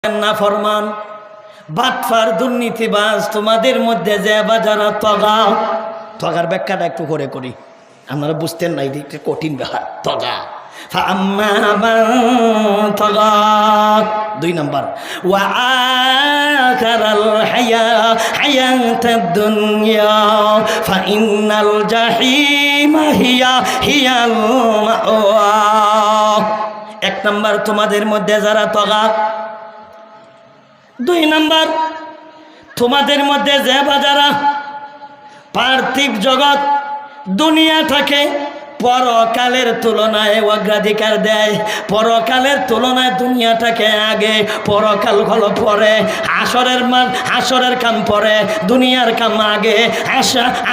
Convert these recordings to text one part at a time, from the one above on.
না ফরমান বাটফার দুর্নীতিবাজ তোমাদের মধ্যে যে বাজারা তগার ব্যাখ্যাটা একটু করে করি, আপনারা বুঝতেন না, এটা কঠিন ব্যাপার। তগা দুই নম্বর এক নম্বর তোমাদের মধ্যে যারা তগা, দুই নম্বর তোমাদের মধ্যে যে বাজারা পার্থিব জগৎ দুনিয়াটাকে পরকালের তুলনায় অগ্রাধিকার দেয়, পরকালের তুলনায় দুনিয়াটাকে আগে, পরকাল হলো পরে, হাসরের কাম পরে, দুনিয়ার কাম আগে,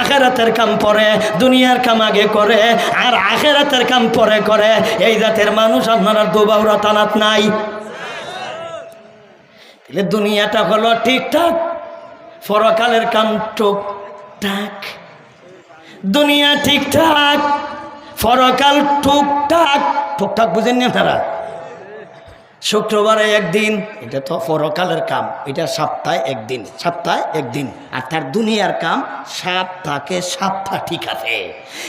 আখেরাতের কাম পরে, দুনিয়ার কাম আগে করে আর আখেরাতের কাম পরে করে। এই জাতের মানুষ আপনারা দুবাউরা তানাত নাই। দুনিয়াটা হলো ঠিকঠাক, পরকালের কাম টুকটাক। দুনিয়া ঠিকঠাক, পরকাল টুকটাক। টুকটাক বুঝেন না তারা? শুক্রবারে একদিন, এটা তো পরকালের কাম, এটা সপ্তাহে একদিন। আর তার দুনিয়ার কাম সপ্তাহ ঠিক আছে।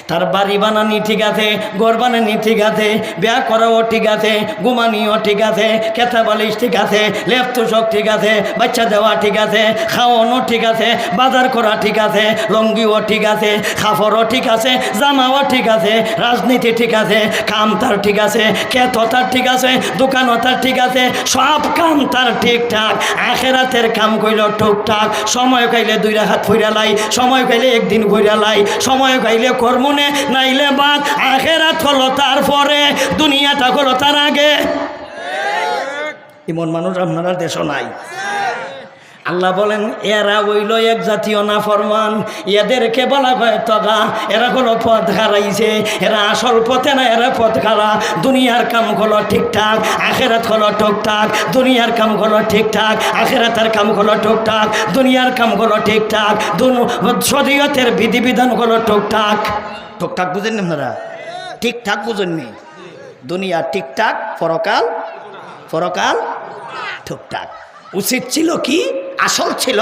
তার বাড়ি বানানি ঠিক আছে, ঘর বানানি ঠিক আছে, বিয়া করাও ঠিক আছে, ঘুমানিও ঠিক আছে, কেথা বালিশ ঠিক আছে, লেপতুষক ঠিক আছে, বাচ্চা দেওয়া ঠিক আছে, খাওয়ানো ঠিক আছে, বাজার করা ঠিক আছে, লঙ্গিও ঠিক আছে, খাফরও ঠিক আছে, জামাও ঠিক আছে, রাজনীতি ঠিক আছে, কাম তার ঠিক আছে, ক্ষেতও তার ঠিক আছে, দোকানও তার ঠিক আছে, সব কাম তার ঠিকঠাক। আখেরাতের কাম কইল টুকটাক। সময় কাইলে 2 রাকাত পইরা লাই, সময় কাইলে একদিন পইরা লাই, সময় কাইলে কর্মনে নাইলে বাদ। আখেরাত হলো তারপরে, দুনিয়াটা হলো তার আগে। এমন মানুষ আপনার দেশও নাই। আল্লাহ বলেন এরা হইল এক জাতীয় নাফরমান, এদেরকে বলা হয় তগা। এরা হলো পথ হারাইছে, এরা আসল পথে না, এরা পথ হারা। দুনিয়ার কাম হলো ঠিকঠাক, আখেরাত হলো টুকটাক। দুনিয়ার কাম হলো ঠিকঠাক, আখেরাতের কাম হলো টুকটাক। দুনিয়ার কাম হলো ঠিকঠাক, শরীয়তের বিধিবিধান হলো টুকটাক। টুকটাক বুঝেন না আপনারা? ঠিকঠাক বুঝেননি? দুনিয়া ঠিকঠাক, পরকাল টুকটাক। উচিত ছিল কি? আসল ছিল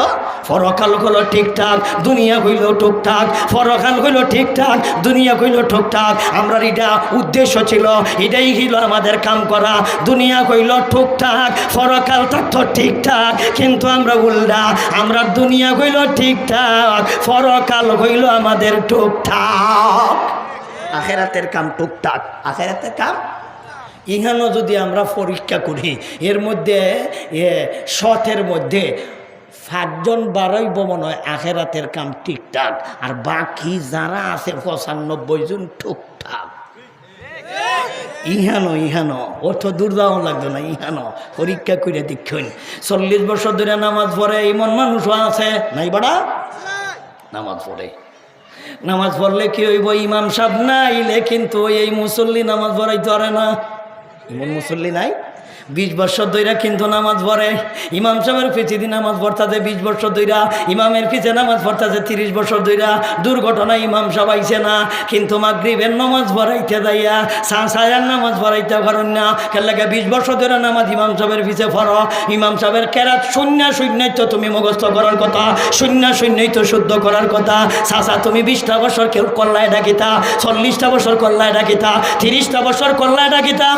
পরকাল হইল ঠিকঠাক, দুনিয়া হইল টুকটাক। পরকাল হইল ঠিকঠাক, দুনিয়া হইল টুকটাক। আমরা এটা উদ্দেশ্য ছিল, এটাই হইল আমাদের কাম করা। দুনিয়া হইল টুকটাক, পরকাল থাকতো ঠিকঠাক, কিন্তু আমরা উল্টা। আমরা দুনিয়া হইল ঠিকঠাক, পরকাল হইল আমাদের টুকটাক। আখেরাতের কাম টুকটাক, আখেরাতের কাম। ইহানো যদি আমরা পরীক্ষা করি, এর মধ্যে শতের মধ্যে 5 জন 12 মনে হয় আখেরাতের কাম ঠিকঠাক, আর বাকি যারা আছে 95 জন টুকটাক। ইহানো অর্থ দূর যাওয়া লাগবে না। ইহানো পরীক্ষা করে দেখুন। 40 বছর ধরে নামাজ পড়ে এমন মানুষও আছে নাই? বাড়া নামাজ পড়লে কি হইব? ইমাম সাহেব না আইলে কিন্তু এই মুসল্লি নামাজ পড়াইতে পারে না। এমন মুসল্লি নাই? 20 বছর ধইরা কিন্তু নামাজ পড়ে। ইমাম সাহেবের পিছিয়ে নামাজ পড়তাছে 20 বছর ধইরা, ইমামের পিছিয়ে নামাজ পড়তাছে 30 বছর ধইরা। দুর্ঘটনা ইমাম সাহেব আইছে না, কিন্তু মাগরিবের নামাজ পড়াইতে যাইয়া সায়ার নামাজ পড়াইতে পারেন না। কেলাকে 20 বছর ধরে নামাজ ইমাম সাহেবের পিছিয়ে পড়ো। ইমাম সাহেবের কেরাত শূন্যই তো তুমি মুখস্থ করার কথা, শূন্যই তো শুদ্ধ করার কথা। চাচা তুমি 20টা বছর কেউ করলায় ডাকিতা, 40টা বছর করলায় ডাকিতা, 30টা বছর করলায় ডাকিতা।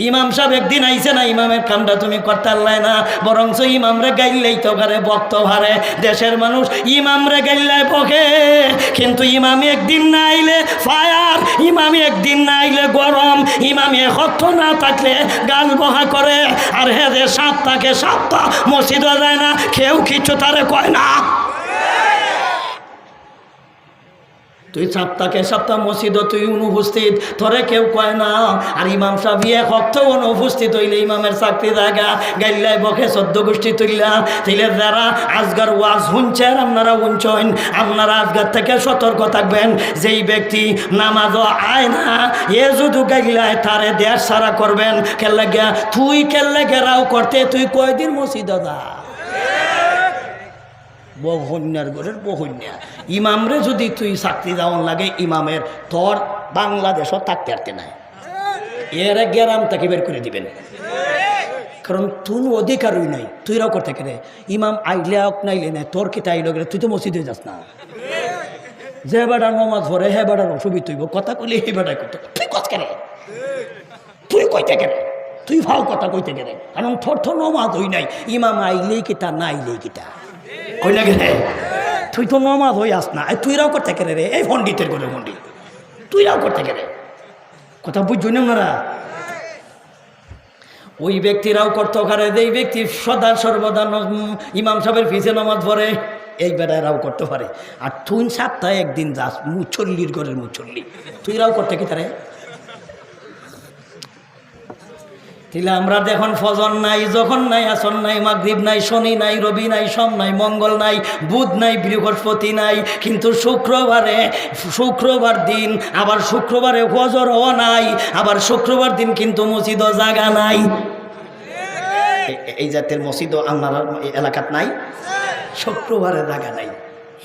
ইমাম সাহেব একদিন আইছে না, ইমামের কামটা তুমি করতে পারলে না, বরঞ্চ ইমামরে গাইলেই তো ঘরে বক্ত হারে। দেশের মানুষ ইমামরে গাইলাই বকে, কিন্তু ইমামি একদিন না আইলে ফায়ার, ইমামি একদিন না আইলে গরম, ইমামি হত্য না থাকলে গাল বহা করে। আর হে যে সপ্তাহ মসজিদও যায় না, কেউ কিছু তারে কয় না। তুই সপ্তাহ মসজিদ তুই অনুপস্থিত, তোরে কেউ কয় না। আর ইমাম সাহেব হক্ত অনুপস্থিত হইলে ইমামের চাকরি জায়গা গাইল্লাই বকে 14 গোষ্ঠী তুললা। তাইলে যারা আজগার ওয়াজ শুনছেন, আপনারা শুনছেন, আপনারা আজগার থেকে সতর্ক থাকবেন। যেই ব্যক্তি নামাজও আয় না, এ যদি গাইলায় তারে দেশ সারা করবেন। তুই কেল্লে গেরাও করতে তুই কয়দিন মসজিদ যা? বহুন্যার ঘরের বহুন্যা ইমামরে যদি তুই চাকরি যাওয়ান লাগে, ইমামের তোর বাংলাদেশও থাকতে পারতে নাই, এর গ্রাম থেকে বের করে দিবেন। কারণ তুই অধিকারই নাই, তুইরাও করতে কেরে ইমাম আইলে হোক নাইলে না, তোর কি তাইলে গেলে তুই তো মসজিদে যাস না। যে বেড়ার নমাজ ভরে হে বেড়ার অসুবিধা হইব, কথা কইলে হে বেড়ায় করতে, তুই কত কেরে, তুই কইতে কেরে, তুই ভাও কথা কইতে কেরে, কারণ তোর তো নমাজ হই নাই, ইমাম আইলেই কিতা না আইলেই কিতা কই না গেলে, তুই তো নমাজ হই আস না, তুইরাও করতে কেরে রে, এই পণ্ডিতের করে পণ্ডিত তুইরাও করতে কেরে, কথা বুঝছো না ওনারা। ওই ব্যক্তিরাও করতে পারে, যে ব্যক্তি সদা সর্বদা ইমাম সাহেবের পিছে নামাজ পড়ে, এই বেড়ারাও করতে পারে। আর তুই সপ্তাহে একদিন যাস মুচল্লির ঘরের মুচল্লি, তুইরাও করতে কি তারে। তাহলে আমরা দেখুন ফজর নাই, যখন নাই, আসর নাই, মাগরিব নাই, শনি নাই, রবি নাই, সোম নাই, মঙ্গল নাই, বুধ নাই, বৃহস্পতি নাই, কিন্তু শুক্রবার দিন আবার শুক্রবারে ফজরও নাই, আবার শুক্রবার দিন কিন্তু মসজিদও জায়গা নাই। এই জাতের মসজিদও আপনার এলাকাত নাই, শুক্রবারে জায়গা নাই।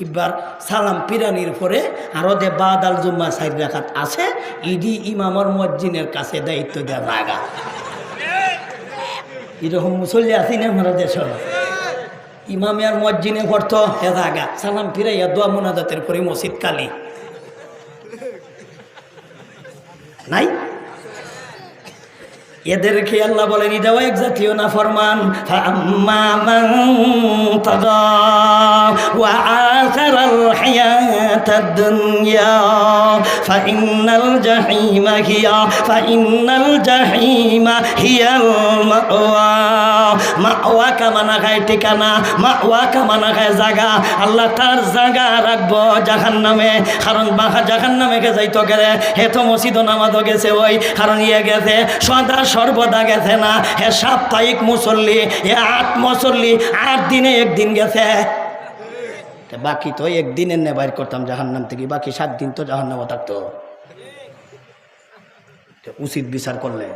এবার সালাম পিরানির পরে আরো যে বাদাল জুম্মা 4 রাকাত আছে, ইডি ইমামর মুয়াজ্জিনের কাছে দায়িত্ব দেওয়া জায়গা। এরকম মুসল্লি আছি না আমরা দেশ, ইমামে আর মুয়াজ্জিনে পড়তো এ জায়গা, সালাম ফিরাইয়া দোয়া মোনাজাতের পরে মসজিদ কালি নাই। এদেরকে আল্লাহ বলেন এটাও এক জাতীয় না ফরমান। ফাআম্মা মান তাগা ওয়া আসারাল হায়াতাদ দুনিয়া ফাইন্নাল জাহিমা হিয়াল মাওয়া। মাওয়া কামানা খায় ঠিকানা, মাওয়া কামানা খায় জায়গা। আল্লাহ তার জায়গা রাখবো জাহান্নামে, কারণ বাহা জাহান্নামে কে যাইতো গেলে হে তো মসজিদ নামাজও গেছে ওই, কারণ ইয়ে গেছে সদা সর্বদা গেছে না, হে সাপ্তাহিক মুসল্লি, হে 8 মুসল্লি, 8 দিনে একদিন গেছে। বাকি তো একদিনের নে বাইর করতাম জাহান্নাম থেকে, বাকি 7 দিন তো জাহান্নামে থাকতো। উচিত বিচার করলে,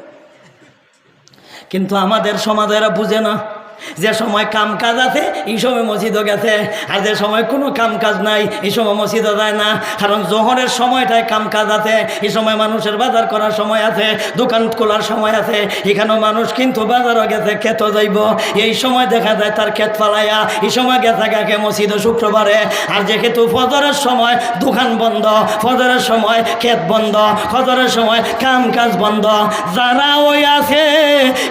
কিন্তু আমাদের সমাজে এরা বুঝে না। যে সময় কাম কাজ আছে এই সময় মসজিদও গেছে, আর যে সময় কোনো কাম কাজ নাই এই সময় মসজিদও যায় না। কারণ জোহরের সময়টায় কাম কাজ আছে, এই সময় মানুষের বাজার করার সময় আছে, দোকান খোলার সময় আছে, এখানেও মানুষ কিন্তু বাজারও গেছে, ক্ষেতও যাইব, এই সময় দেখা যায় তার ক্ষেত ফালাইয়া এই সময় গেছে গাকে মসজিদও শুক্রবারে। আর যেহেতু ফজরের সময় দোকান বন্ধ, ফজরের সময় ক্ষেত বন্ধ, ফজরের সময় কাম কাজ বন্ধ, যারা ওই আছে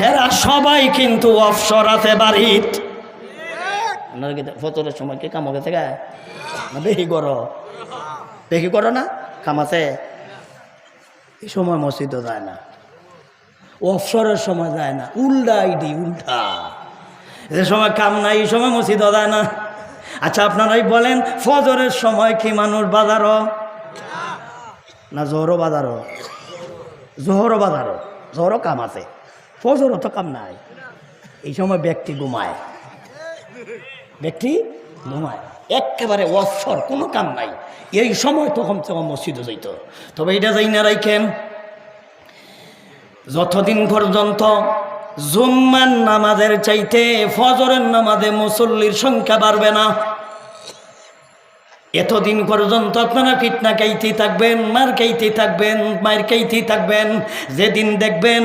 এরা সবাই কিন্তু অবসর আছে বাড়িত। ফজরের সময় কি কাম গেছে গা বেশি করো না, কাম আছে, এই সময় মসজিদও যায় না, অবসরের সময় যায় না, উল্টা যে সময় কাম নাই এই সময় মসজিদও যায় না। আচ্ছা আপনারাই বলেন, ফজরের সময় কি মানুষ বাজারও না জোহরও বাজারও? জোহরও কাম আছে, ফজরও তো কাম নাই। এই সময় ব্যক্তি ঘুমায়, একেবারে অবসর, কোনো কাম নাই, এই সময় তখন তখন মসজিদে যাইত। তবে এটা যাই না রাখেন, যতদিন পর্যন্ত জুম্মার নামাজের চাইতে ফজরের নামাজে মুসল্লির সংখ্যা বাড়বে না, এতদিন পর্যন্ত আপনারা ফিতনা খাইতেই থাকবেন, মার খাইতেই থাকবেন। যেদিন দেখবেন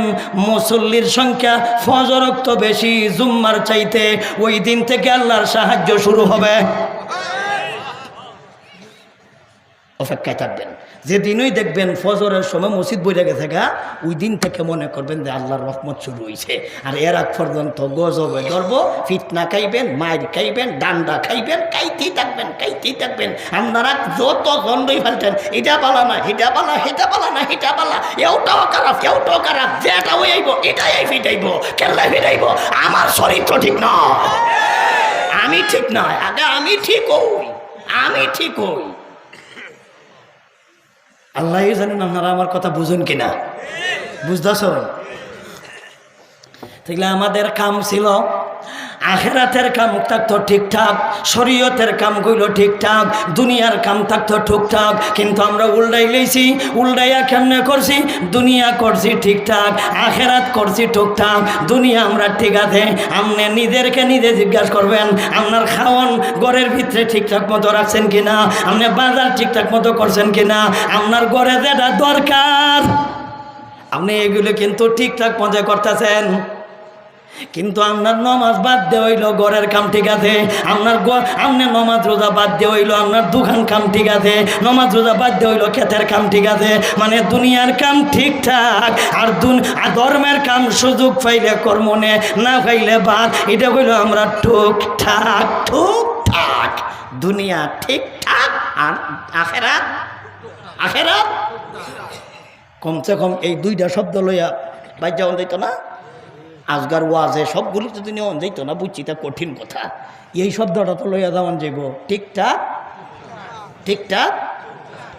মুসল্লির সংখ্যা ফজরক্ত বেশি জুম্মার চাইতে, ওই দিন থেকে আল্লাহর সাহায্য শুরু হবে। অপেক্ষায় থাকবেন। যেদিনই দেখবেন ফজরের সময় মসজিদ বইরে গেছে গা, ওই দিন থেকে মনে করবেন যে আল্লাহর রহমত শুরু হয়েছে। আর এর আগ পর্যন্ত গজবে ধরব, ফিতনা খাইবেন, মায়ের খাইবেন, ডান্ডা খাইবেন, খাইতেই থাকবেন। আপনারা যত গন্ডই ফেলতেন, এটা পালা না, এটা পালা, এটাও খারাপ, যেটা ওই আইব এটাই ফিটাইব, কেল্লা ফিটাইব। আমার চরিত্র ঠিক নয়, আমি ঠিক নয়, আগে আমি ঠিক হই। আল্লাহ জানেন আপনারা আমার কথা বুঝুন কিনা, বুঝতেছ? তাহলে আমাদের কাম ছিল আখেরাতের কাম থাকতো ঠিকঠাক, শরীয়তের কাম কইলো ঠিকঠাক, দুনিয়ার কাম থাকতো ঠিকঠাক, কিন্তু আমরা উল্টাইয়া কেমনে করছি? দুনিয়া করছি ঠিকঠাক, আখেরাত করছি ঠিকঠাক। দুনিয়া আমরা ঠিক আছে, আপনি নিজেরকে নিজে জিজ্ঞাসা করবেন, আপনার খাওয়ান ঘরের ভিতরে ঠিকঠাক মতো রাখছেন কিনা, আপনি বাজার ঠিকঠাক মতো করছেন কিনা, আপনার ঘরে যেটা দরকার আপনি এগুলো কিন্তু ঠিকঠাক মতো করতেছেন। কিন্তু আপনার নমাজ বাদ দিয়ে হইল ঘরের কাম ঠিক আছে, আপনার নমাজ রোজা বাদ দিয়ে হইল আপনার দোকান কাম ঠিক আছে, নমাজ রোজা বাদ দিয়ে হইল ক্ষেতের কাম ঠিক আছে, মানে দুনিয়ার কাম ঠিকঠাক আর ধর্মের কাম সুযোগ পাইলে কর্ম নে, না পাইলে বাদ। এটা হইল আমরা টুকটাক টুকটাক, দুনিয়া ঠিকঠাক আর আখেরাত আখেরাত। কমসে কম এই দুইটা শব্দ লইয়া বাইর যাওয়া যাইত না। আজগার ওয়াজে সবগুলো যদি নেওয়া যাইতো না, বুঝছি তা কঠিন কথা। এই শব্দটা তো লইয়া যাওয়ান যাইব ঠিকঠাক ঠিকঠাক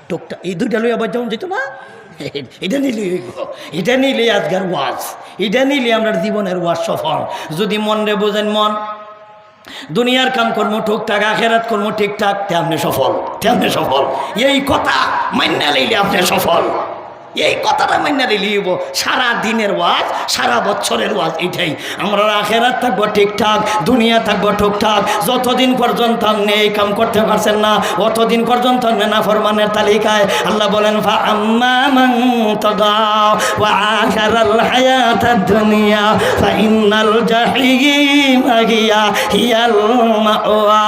টুকটাক, এই দুইটা লইয়া বাইর যাওয়া যাইতো না। এটা নিলে এটা নিলে আজগার ওয়াজ, এটা নিলে আমরা জীবনের ওয়াজ সফল। যদি মন রে বোঝেন, মন দুনিয়ার কাম কর্ম ঠিকঠাক, আখেরাত কর্ম ঠিকঠাক, তেমনি সফল তেমনি সফল। এই কথা মান্না লইলে আপনি সফল। এই কথাটা মান্না লিব সারা দিনের ওয়াজ, সারা বছরের ওয়াজ এটাই। আমরা আখেরাত থাকবো ঠিকঠাক, দুনিয়া থাকবো ঠিকঠাক। যতদিন পর্যন্ত আপনি এই কাম করতে পারছেন না, অতদিন পর্যন্ত নাফরমানের তালিকায়। আল্লাহ বলেন ফা আম্মা মান তাগা ওয়া আখারাল হায়াতাদ দুনিয়া ফা ইন্নাল জাহিমা হিয়াল মাওয়া।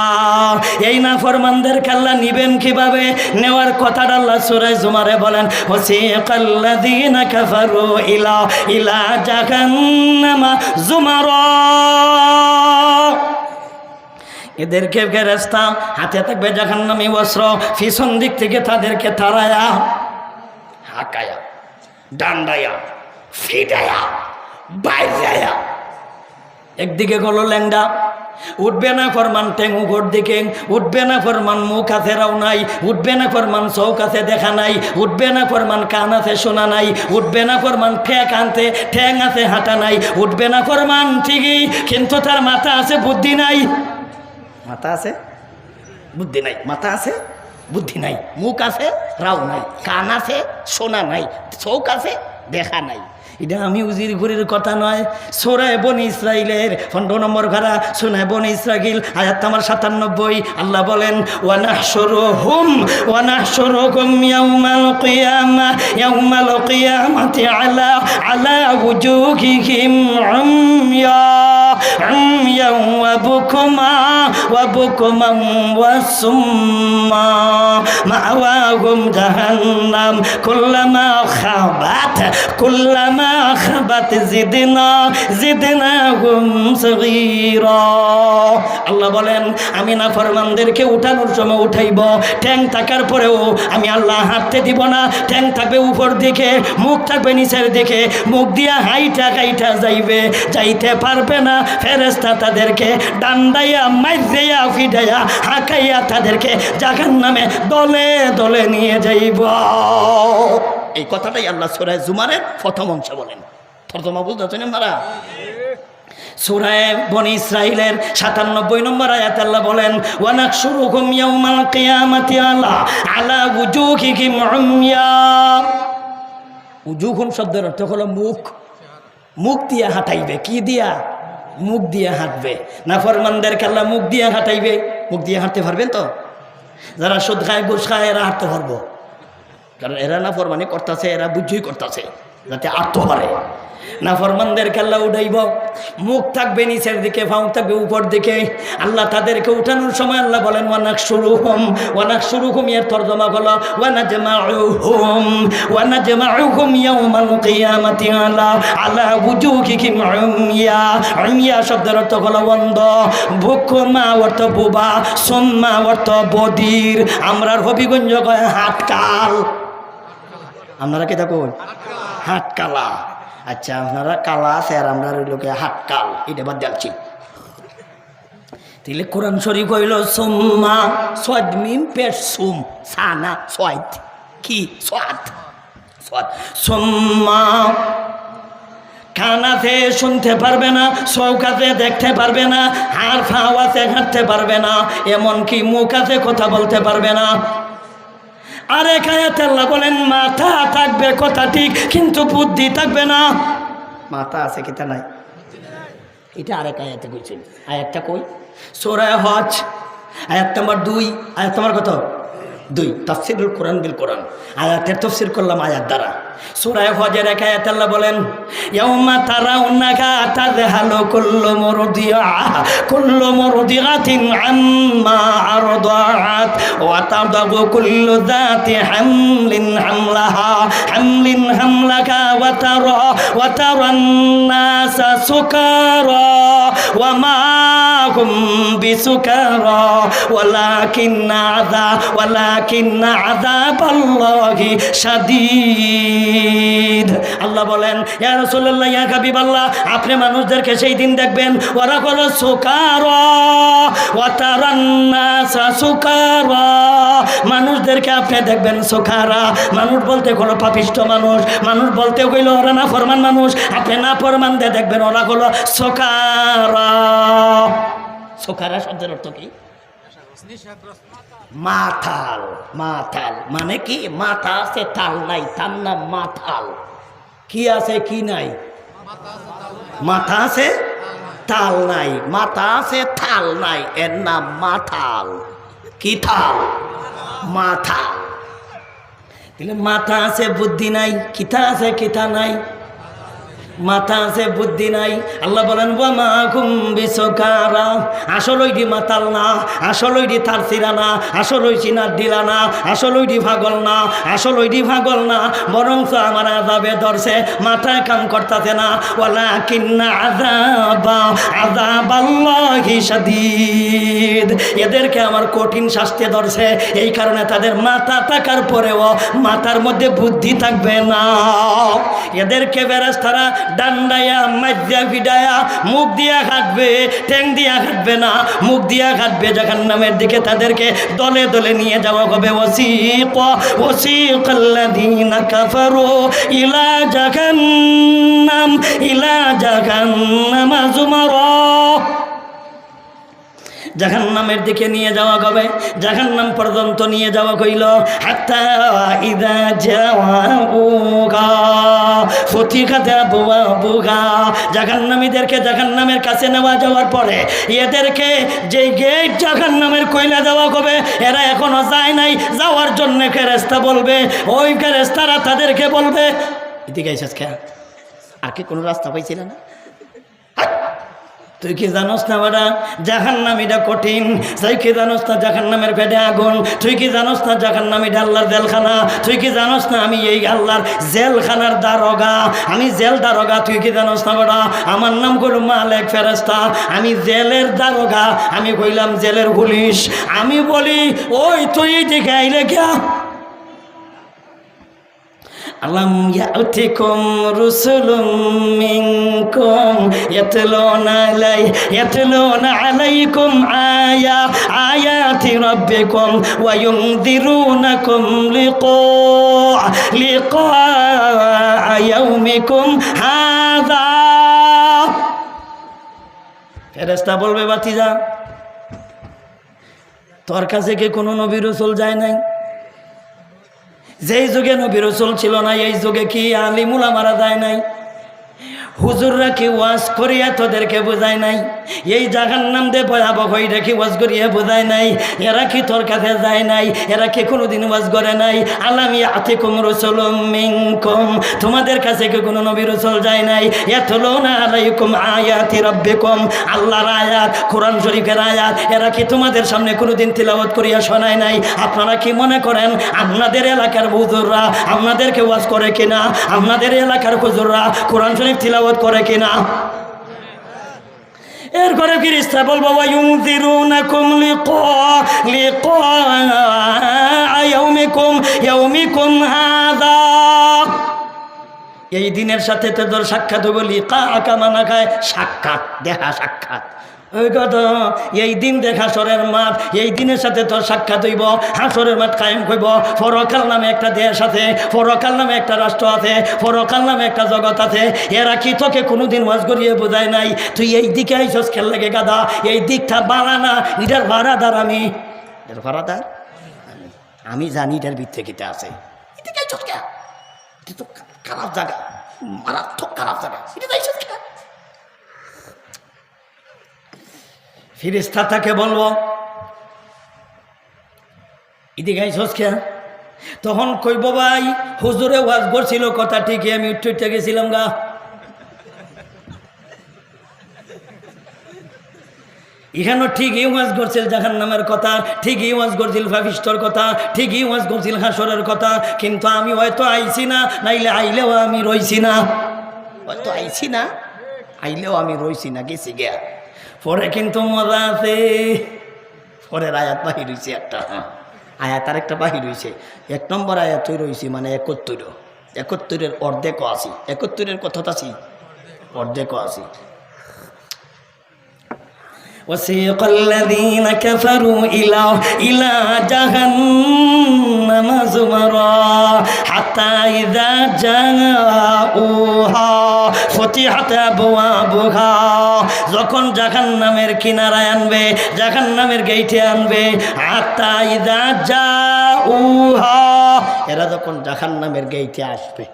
এই নাফরমানদেরকে আল্লাহ নিবেন কিভাবে? নেওয়ার কথাটা আল্লাহ সূরা জুমারে বলেন ওয়াসিকা الذين كفروا إلى جهنم زمرا। এদেরকে ফেরেশতা হাতে থাকবে জাহান্নামী অস্ত্র, পিছন দিক থেকে তাদেরকে তাড়ায়া, হাকায়া, ডান্ডায়া, ফিডায়া, বাইরায়া। একদিকে গলো ল্যাংডা, উঠবে না ফরমান ঠ্যাং উপর দিকে, উঠবে না ফরমান মুখ আছে রাও নাই, উঠবে না ফরমান চৌক আছে দেখা নাই, উঠবে না ফরমান কান আছে শোনা নাই, উঠবে না ফরমান ঠ্যাং আছে হাঁটা নাই, উঠবে না ফরমান ঠিকই, কিন্তু তার মাথা আছে বুদ্ধি নাই। মাথা আছে বুদ্ধি নাই, মাথা আছে বুদ্ধি নাই, মুখ আছে রাও নাই, কান আছে শোনা নাই, চৌক আছে দেখা নাই। এটা আমি উজির ঘুরির কথা নয়। সূরা বনী ইসরাইলের 15 নম্বর ভাড়া, সূরা বনী ইসরাইল আয়াত নাম্বার 97। আল্লাহ বলেন ওয়া নাহশুরুহুম ইয়াউমাল কিয়ামাতি আলা উজুহিহিম উময়া ওয়া বুকুমা ওয়া সুম্মা মাওয়াহুম জাহান্নাম কুল্লামা খাবাত জিদনাহুম সগীরা। আল্লাহ বলেন আমি নাফরমানদেরকে উঠানোর সময় উঠাইব, ঠ্যাং থাকার পরেও আমি আল্লাহ হাঁটতে দিব না। ঠ্যাং থাকবে উপর দিকে, মুখ থাকবে নিচের দিকে, মুখ দিয়া হাইটা যাইবে, যাইতে পারবে না। ফেরেশতা তাদেরকে ডান্ডাইয়া, মাইরাইয়া, ফিডাইয়া, হাঁকাইয়া তাদেরকে জাহান্নামে দলে দলে নিয়ে যাইব। এই কথাটাই আল্লাহ সূরা জুমারের প্রথম অংশে বলেন। তর্জমা বুঝতেছেন আপনারা? সূরা বনী ইসরাইলের 97 নম্বর আয়াত আল্লাহ বলেন ওয়া নাহশুরুহুম ইয়াউমাল কিয়ামাতি আলা উজুহিহিম উময়া। উজুহুম শব্দের অর্থ হলো মুখ, মুখ দিয়ে হাঁটাইবে। কি দিয়া? মুখ দিয়ে হাঁটবে। নাফরমানদেরকে আল্লাহ মুখ দিয়ে হাঁটাইবে। মুখ দিয়ে হাঁটতে পারবেন তো? যারা সুদ খায়, ঘুষ খায়, এরা হাঁটতে পারবো, কারণ এরা নাফরমানি করতেছে, এরা বুঝই করতেছে যাতে আটতে পারে। নাফরমানদেরকে আল্লাহ উঠাইব, মুখ থাকবে নিচের দিকে, ফাউ থাকবে উপর দিকে। আল্লাহ তাদেরকে উঠানোর সময় আল্লাহ বলেন ওয়া নাহশুরুহুম এর তরজমা হলো ওয়া নাজমাউহুম ইয়াউমাল কিয়ামাতি আলা উজুহিহিম উময়া শব্দের অর্থ হলো অন্ধ, বুকুমা অর্থ বুবা, সুম্মা অর্থ বদির। আমরার হবিগঞ্জ কয় হাটকাল। আপনারা কে থাকুন? হাটকালা। আচ্ছা, আপনারা কালা আছে আর আমরা লোকে হাটকাল, এটা বাদ যাচ্ছি। তাহলে কোরআন শরীফ হইল সুম্মা, সদ মিম পেশ সুম, সানা সয়দ, কি সদ সুম্মা। কান আছে শুনতে পারবে না, চোখ আছে দেখতে পারবে না, হাড় ফাও আছে হাঁটতে পারবে না, এমনকি মুখ আছে কথা বলতে পারবে না। আরেক আয়াতে আল্লাহ বলেন মাথা থাকবে কথা ঠিক, কিন্তু বুদ্ধি থাকবে না। মাথা আছে কিতা নাই, এটা আরেক আয়াতে কইছেন। আয়াতটা কই? সূরা হজ আয়াত নাম্বার 2। আয়াত নাম্বার কত? 2। তাফসীরুল কোরআন বিল কোরআন। আয়াতের তাফসীর করলাম আয়াত দ্বারা। সূরা হজের এক আয়াত আল্লাহ বলেন ইয়াউমা তারাউন্নাহা তাযহালু কুল্লু মুরদিআতিন আম্মা আরদাআত ওয়া তাদাউ কুল্লু যাতি হামলিন হামলাহা ওয়া তারান নাসা সুকারা ওয়া মা হুম বিসুকারা ওয়ালাকিন্না আযাবাল্লাহি শাদীদ। আল্লাহ বলেন ইয়া রাসূলুল্লাহ ইয়া হাবিবাল্লাহ আপনি মানুষদেরকে সেই দিন দেখবেন ওরা হলো সুকারা ওয়া তারান নাসা সুকারা, মানুষদেরকে আপনি দেখবেন সুকারা। মানুষ বলতে হলো পাপিষ্ঠ মানুষ, মানুষ বলতে হইল ওরা নাফরমান মানুষ। আপনি নাফরমানদের দেখবেন ওরা হলো সুকারা। সুকারা শব্দের অর্থ কি? মাতাল। মাতাল মানে কি? মাথা আছে তাল নাই, তার নাম মাতাল। কি আছে কি নাই? মাথা আছে তাল নাই, মাথা আছে থাল নাই, এর নাম মাতাল। কি থাল? মাতাল। তাহলে মাথা আছে বুদ্ধি নাই, কিতা আছে কিতা নাই? মাথা আছে বুদ্ধি নাই। আল্লাহ বলেন ওয়া মা হুম বিসুকারা, আসল ওইটি মাতাল না, আসল ওইটি তারসিরা না, আসল ওই চিনার দিলা না, আসল ওইটি পাগল না, আসল ওইটি পাগল না, বরঞ্চ আমার আযাবে ধরছে, মাথায় কাম করতেছে না। ওয়ালাকিন্না আযাবাল্লাহি শাদীদ, এদেরকে আমার কঠিন শাস্তি ধরছে। এই কারণে তাদের মাথা থাকার পরেও মাথার মধ্যে বুদ্ধি থাকবে না। এদেরকে ফেরেশতারা ডান্ডায়া মাজ্জা ফিডায়া মুখ দিয়া কাটবে, ঠ্যাং দিয়া কাটবে না, মুখ দিয়া কাটবে। জাহান্নামের দিকে তাদেরকে দলে দলে নিয়ে যাওয়া হবে। ওয়াসিকাল্লাযীনা কাফারু ইলা জাহান্নাম যুমারা, জাহান্নামের দিকে নিয়ে যাওয়া হবে, জাহান্নাম পর্যন্ত নিয়ে যাওয়া হইল। হাত্তা ইযা জাওয়াউহা ফুতিহাত আবওয়াবুহা, জাহান্নামীদেরকে জাহান্নামের কাছে নেওয়া যাওয়ার পরে এদেরকে যে গেট জাহান্নামের কইলা দেওয়া হবে, এরা এখনো যায় নাই, যাওয়ার জন্য ফেরেশতা বলবে। ওই ফেরেশতারা তাদেরকে বলবে এদিকে আইসাস কে, আর কি কোনো রাস্তা পাইছিল না? তুই কি জানোস না বেটা জাহান্নামীটা কঠিন? তুই কি জানোস না জাহান্নামের পেটে আগুন? তুই কি জানোস না জাহান্নামীটা আল্লাহর জেলখানা? তুই কি জানোস না আমি এই আল্লাহর জেলখানার দারোগা, আমি জেল দারোগা? তুই কি জানোস না বেটা আমার নাম হলো মালিক ফেরেশতা, আমি জেলের দারোগা, আমি কইলাম জেলের পুলিশ। আমি বলি ওই তুই দিকে আইলে কিয়া আলাম ইয়াতিকুম রুসুলুম মিনকুম ইয়াতলুনা আলাইকুম আয়াতি রাব্বিকুম ওয়া ইউনযিরুনাকুম লিকা ইয়াউমিকুম হাযা। ফেরেশতা বলবে বাতিজা তোর কাছে কি কোনো নবী রাসূল যায় নাই? যেই যুগে নবী রাসূল ছিল না এই যুগে কি আলিম উলামারা যায় নাই? হুজুররা কি ওয়াজ করিয়া তোদেরকে বোঝায় নাই? এই জাহান্নাম দে ভয়াবহ হইরা কি ওয়াজ করিয়া বোঝায় নাই? এরা কি তোর কাছে যায় নাই? এরা কি কোনোদিন ওয়াজ করে নাই? আলাম ইয়াতিকুম রাসূলুম মিনকুম, তোমাদের কাছে কি কোনো নবী রাসূল যায় নাই? ইয়াতলুনা আলাইকুম আয়াতি রাব্বিকুম, আল্লাহর আয়াত, কোরআন শরীফের আয়াত, এরা কি তোমাদের সামনে কোনোদিন তিলাওয়াত করিয়া শোনায় নাই? আপনারা কি মনে করেন আপনাদের এলাকার হুজুররা আপনাদেরকে ওয়াজ করে কিনা? আপনাদের এলাকার হুজুররা কোরআন শরীফ তিলাওয়াত করে কিনা? এরপরে ফেরেশতা বলবো ওয়া ইউনযিরুনাকুম লিকা ইয়াউমিকুম হাযা, এই দিনের সাথে তোদের সাক্ষাৎ হইব। লিকা আকামানা খায় সাক্ষাৎ, দেখা সাক্ষাৎ। ওই কথা এই দিন দেখা হাসরের মাঠ, এই দিনের সাথে তোর সাক্ষাৎ হইব, হাসরের মাঠ কায়েম হইব। পরকাল নামে একটা দেশ আছে, পরকাল নামে একটা রাষ্ট্র আছে, পরকাল নামে একটা জগৎ আছে। এরা কি তোকে কোনোদিন ওয়াজ করিয়ে বোঝায় নাই? তুই এই দিকে আইসস খেল লাগে গাদা, এই দিকটা বাড়ানা, এটার ভাড়াদার আমি, এটার ভাড়াদার আমি জানি, এটার ভিত্তি কিটা আছে। এদিকে আইসস কে? এটা তো খারাপ জায়গা, মারাত্মক খারাপ জায়গা, এটা আইসস কে? ফেরেশতা তাকে বলবো এদিকে আইসস কে? তখন কইব ভাই হুজুরে ওয়াজ করছিল কথা ঠিকই, আমি উঠতে গেছিলাম গা। এখানেও ঠিকই ওয়াজ করছিল জাহান্নামের কথা, ঠিকই ওয়াজ করছিল ফাফিস্টর কথা, ঠিকই ওয়াজ করছিল হাসরের কথা, কিন্তু আমি হয়তো আইছি না, নাইলে আইলেও আমি রইছি না, হয়তো আইছি না আইলেও আমি রইছি না, গেছি গিয়া। পরে কিন্তু মজা আছে, পরের আয়াত বাহির হয়েছে একটা, আয়াত আর একটা বাহির হয়েছে। 1 নম্বর আয়াত রয়েছে মানে 71, 71-এর অর্ধেকও আছি, 71-এর কথাটা আছি, অর্ধেকও আছি। وسيق الذين كفروا إلى جهنم زمرا حتى إذا جاءوها فتحت أبوابها, যখন জাহান্নামের কিনারায় আনবে, জাহান্নামের গেইটে আনবে, হাত্তা ইযা জাউহা, এরা যখন জাহান্নামের গেইটে আসবে,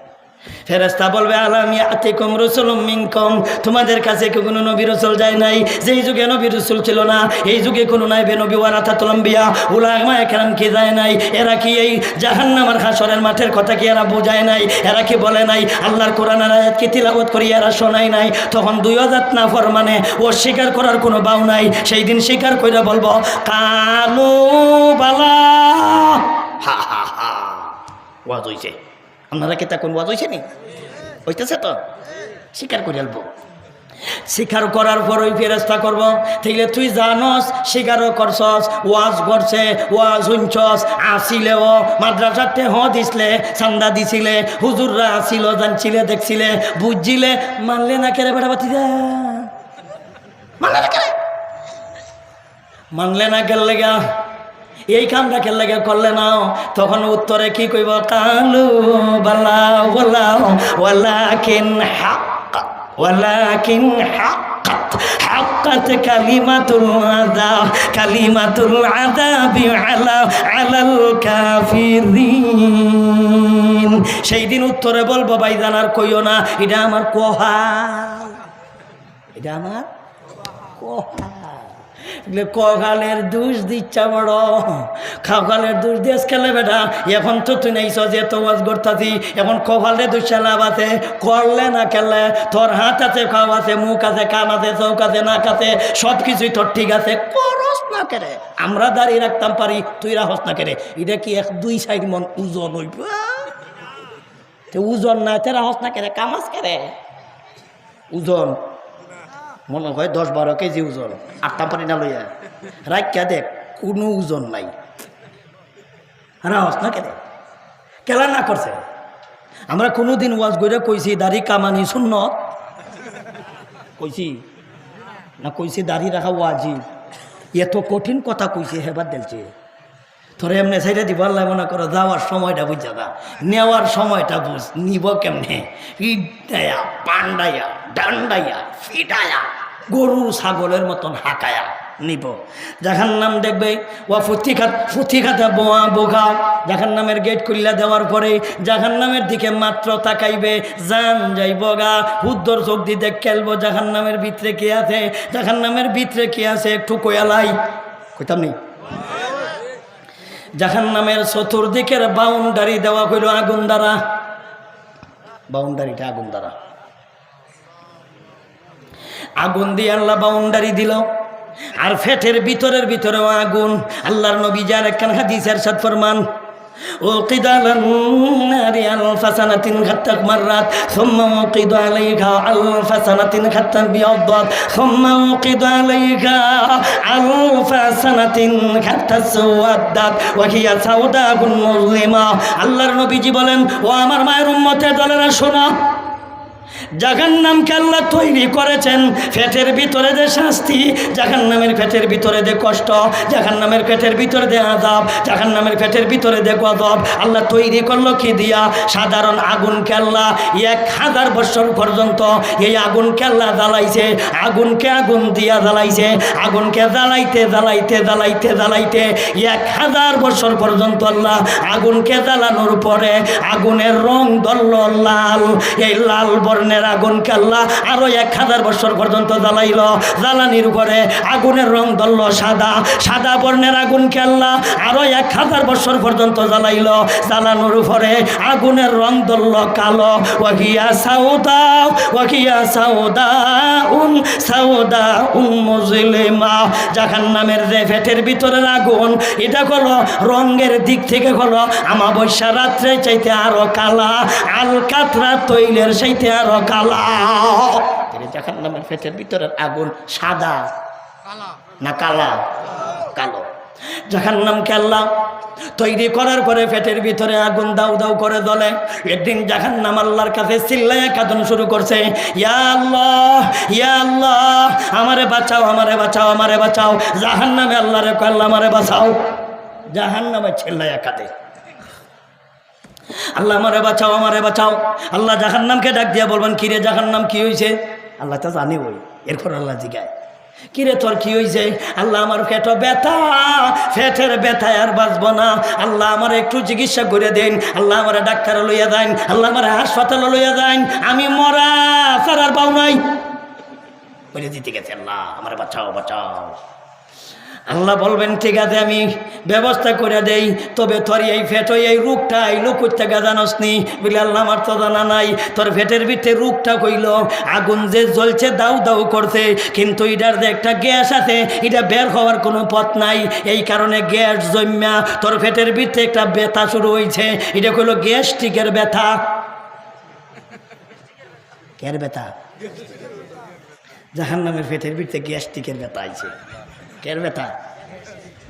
ফেরেশতা বলবে আলাম ইয়াতিকুম রাসূলুম মিনকুম, তোমাদের কাছে কি কোনো নবী রাসূল যায় নাই? যেই যুগে নবী রাসূল ছিল না, এই যুগে কোনো নাইবে নবী ওয়ারাসাতুল আম্বিয়া উলামায়ে কেরাম কি যায় নাই? এরা কি এই জাহান্নামের হাসরের মাঠের কথা কি এরা বোঝায় নাই? এরা কি বলে নাই আল্লাহর কোরআনের আয়াত কি তিলাওয়াত করি এরা শোনায় নাই? তখন 2000 নাফরমানে অস্বীকার করার কোনো বাউ নাই। সেই দিন স্বীকার কইরা বলবো কালু বালা, হা হা হা, ওয়াজ হইছে। আপনারা কি তা কোন ওয়াজ হয়েছে নি? হইতেছে তো, স্বীকার করে আলবো। স্বীকার করার পর ওই ফেরেশতা করব, তাইলে তুই জানস স্বীকারও করছস, ওয়াজ করছে, ওয়াজ শুনছস, আসিলেও মাদ্রাসাতে দিছিলে, চান্দা দিছিলে, হুজুররা আসিল, জানছিলে, দেখছিলে, বুঝছিলে, মানলে না কেরে বেটা বাতি দে, মানলে না কেরে, মানলে না গেলে গা, এই কামটা কেলে করলে না, তখন উত্তরে কি কইব কালু বালা ওয়ালা ওয়ালাকিন হাক্কাত, ওয়ালাকিন হাক্কাত, হাক্কাত কালিমাতুল আযাব, কালিমাতুল আযাবি আলাল কাফিরিন। সেই দিন উত্তরে বলবো ভাইজান আর কইও না, এটা আমার কোহাল, এটা আমার কোহাল। কগালের দোষ দিচ্ছা বড়, খাওয়ালের দোষ দিস খেলে বেটা, এখন তো তুই নেই যে তো ওয়াজ করতাছি, এখন কগালের দোষ লাভ আছে, করলে না খেলে তোর হাত আছে, খাও আছে, মুখ আছে, কান আছে, চৌক আছে, নাক আছে, সব কিছুই তোর ঠিক আছে, করস না কেরে। আমরা দাঁড়িয়ে রাখতাম পারি, তুই রাখস না কেরে, এটা কি 1-2 মন ওজন হইব? ওজন না তে রাখস না কেরে, কামাস কেরে, ওজন মনে হয় 10-12 কেজি ওজন, 8টা পারি না লইয়া রাখিয়া দেখ কোনো ওজন নাই, রাহস না কেন কেলা না করছে। আমরা কোনোদিন ওয়াজ করে কইছি দাড়ি কামানি সুন্নত? কইছি না? কইছি দাড়ি রাখা ওয়াজিব? এত কঠিন কথা কইছি, হেবার দিলছে তোরে এমনি সাইডে দিব, আল্লাহ মনে করো যাওয়ার সময়টা বুঝা দা, নেওয়ার সময়টা বুঝ, নিব কেমনে, ইডায়া পান্ডাইয়া ডান্ডাইয়া ফিডায়া গরু ছাগলের মতন হাঁকায়া নিব। জাহান্নাম দেখবে ওয়া ফুতিখাতে বোয়া বোঘা, জাহান্নামের গেট খুললা দেওয়ার পরে জাহান্নামের দিকে মাত্র তাকাইবে, জান যাইব গা, হুদ্দর চোখ দিয়ে দেখ খেলবো জাহান্নামের ভিতরে কি আছে, জাহান্নামের ভিতরে কি আছে একটু কয়ালাই কইতাম নি। জাহান্নামের চতুর্দিকের বাউন্ডারি দেওয়া হইল আগুন দ্বারা, বাউন্ডারিটা আগুন দ্বারা, আগুন দিয়ে আল্লাহ বাউন্ডারি দিল। আর ফেটের ভিতরের ভিতরেও আগুন। আল্লাহর নবী যার একখান হাদিস ইরশাদ ফরমান, أوقد على النار 1000 سنة حتى مرت ثم أوقد عليها 1000 سنة حتى ابيضت ثم أوقد عليها 1000 سنة حتى اسودت وهي سوداء مظلمة। আল্লাহর নবীজি বলেন, ও আমার মায়ের উম্মতের দলেরা শোনো, জাহান্নামকে আল্লাহ তৈরি করেছেন পেটের ভিতরে যে শাস্তি, জাহান্নামের পেটের ভিতরে যে কষ্ট, জাহান্নামের পেটের ভিতরে যে আযাব, জাহান্নামের পেটের ভিতরে যে গজব আল্লাহ তৈরি করলো কি দিয়া? সাধারণ আগুনকে আল্লাহ 1000 বছর পর্যন্ত এই আগুনকে আল্লাহ জ্বালাইছে, আগুনকে আগুন দিয়া জ্বালাইছে, আগুনকে জ্বালাইতে জ্বালাইতে জ্বালাইতে জ্বালাইতে 1000 বছর পর্যন্ত আল্লাহ আগুনকে জ্বালানোর পরে আগুনের রং ধরল লাল। এই লাল বর্ণের জাহান্নামের আগুনকে আল্লাহ আরো 1000 বছর পর্যন্ত জ্বালাইল। জ্বালানির উপরে আগুনের রং ধরল সাদা, সাদা বর্ণের আগুনকে আল্লাহ আরো 1000 বছর পর্যন্ত জ্বালাইল। জ্বালানোর উপরে আগুনের রং ধরল কালো। ওয়াহিয়া সাউদা ওয়াহিয়া সাউদা সাউদা মুজলিমা। জাহান্নামের যে পেটের ভিতরের আগুন, এটা হলো রঙের দিক থেকে হলো আমাবস্যা রাত্রে চাইতে আরো কালা, আলকাতরা তৈলের চাইতে আরো কালা। জাহান্নামের পেটের ভিতরের আগুন সাদা না কালা? কালো। জাহান্নামকে আল্লাহ তৈরি করার পরে পেটের ভিতরে আগুন দাউ দাউ করে জ্বলে। একদিন জাহান্নাম আল্লাহর কাছে চিল্লায়া কাঁদন শুরু করছে, ইয়া আল্লাহ ইয়া আল্লাহ, আমারে বাঁচাও আমারে বাঁচাও আমারে বাঁচাও। জাহান্নামে আল্লাহরে কয়, আল্লাহ আমারে বাঁচাও। জাহান্নামে চিল্লায়া কাঁদে, আল্লাহ আমারে বাঁচাও আমারে বাঁচাও। আল্লাহ জাহান্নামকে ডাক দিয়া বলবেন, কিরে জাহান্নাম কি হয়েছে? আল্লাহ তা জানে ওই। এরপর আল্লাহ জিগায়, কিরে তোর কি হয়েছে? আল্লাহ আমার পেট ব্যথা, পেটের ব্যথায় আর বাঁচবো না, আল্লাহ আমার একটু চিকিৎসা করে দেন, আল্লাহ আমার ডাক্তার লইয়া যান, আল্লাহ আমার হাসপাতালে লইয়া যান, আমি মরা সারার পাও নাই বলে দিতে গেছে, আল্লাহ আমার বাঁচাও বাঁচাও। আল্লাহ বলবেন, ঠিক আছে আমি ব্যবস্থা করে দেই, তবে তোর এই ফেট এই রোগটা আইলো করতে জানোস নি? বলে, আল্লাহ আমার তো জানা নাই। তোর ফেটের ভিতরে রোগটা কইল, আগুন যে জ্বলছে দাউ দাউ করছে, কিন্তু এটার যে একটা গ্যাস আছে, এটা বের হওয়ার কোনো পথ নাই। এই কারণে গ্যাস জন্যা তোর ফেটের ভিতরে একটা ব্যথা শুরু হয়েছে। এটা কইল গ্যাস্ট্রিকের ব্যথা। কের ব্যথা? জাহান্নামের ফেটের ভিতরে গ্যাস্ট্রিকের ব্যথা আইছে। কের ব্যথা?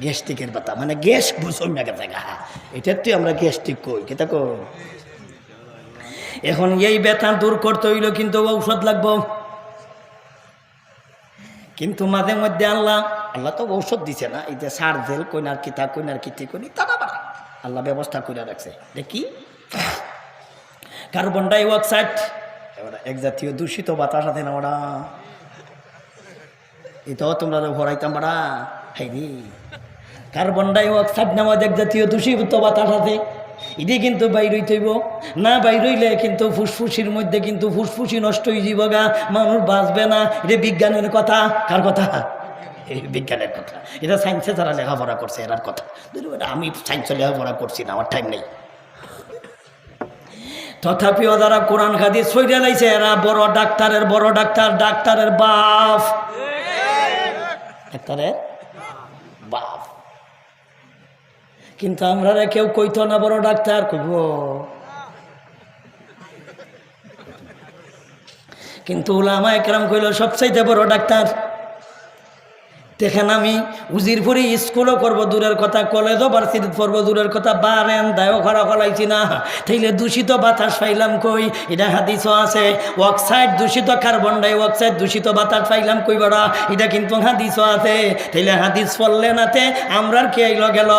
গ্যাস্ট্রিকের ব্যথা, মানে গ্যাস বুঝুন না গেছে গা, এটার তুই আমরা গ্যাস্ট্রিক কই কেতা কো। এখন এই ব্যথা দূর করতে হইল, কিন্তু ঔষধ লাগবো। কিন্তু মাঝে মধ্যে আল্লাহ তো ঔষধ দিছে না, এই যে সার্জেল কইনার কিতা কইনার কিতি কই তা না, আল্লাহ ব্যবস্থা করে রাখছে। দেখি কার্বন ডাই অক্সাইড, এক জাতীয় দূষিত বাতাস আছে না ওরা, এটাও তোমরা ভরাইতাম বাড়া। হাইরি কার্বন ডাই অক্সাইড নামা এক জাতীয় দূষিত বাতাস আছে, এটি কিন্তু বাইর হইতেইব না, বাইর হইলে কিন্তু ফুসফুসির মধ্যে কিন্তু ফুসফুসি নষ্ট হয়ে যাব গা, মানুষ বাঁচবে না। এটা বিজ্ঞানের কথা। কার কথা? এই বিজ্ঞানের কথা। এটা সায়েন্সে যারা লেখাপড়া করছে এরার কথা। আমি সায়েন্সে লেখাপড়া করছি না, আমার টাইম নেই। তথাপিও যারা কোরআন হাদিস সইরা লাইছে, এরা বড় ডাক্তারের বড় ডাক্তার, ডাক্তারের বাপ, ডাক্তারের বাপ। কিন্তু আমরা কেউ কইতো না বড় ডাক্তার, কইব। কিন্তু উলামা একরাম কইল সবচাইতে বড় ডাক্তার। দেখেন আমি উজিরপুরে স্কুলও করবো দূরের কথা, কলেজও ভার্সিটি পড়বো দূরের কথা, বারেন দায়ও খরা ফলাইছি না। তাইলে দূষিত বাতাস পাইলাম কই? এটা হাদিসও আছে। অক্সাইড দূষিত, কার্বন ডাই অক্সাইড দূষিত বাতাস পাইলাম কই বড়া? এটা কিন্তু হাদিসও আছে। তাইলে হাদিস পড়লে নাতে আমরার কি আইল গেল?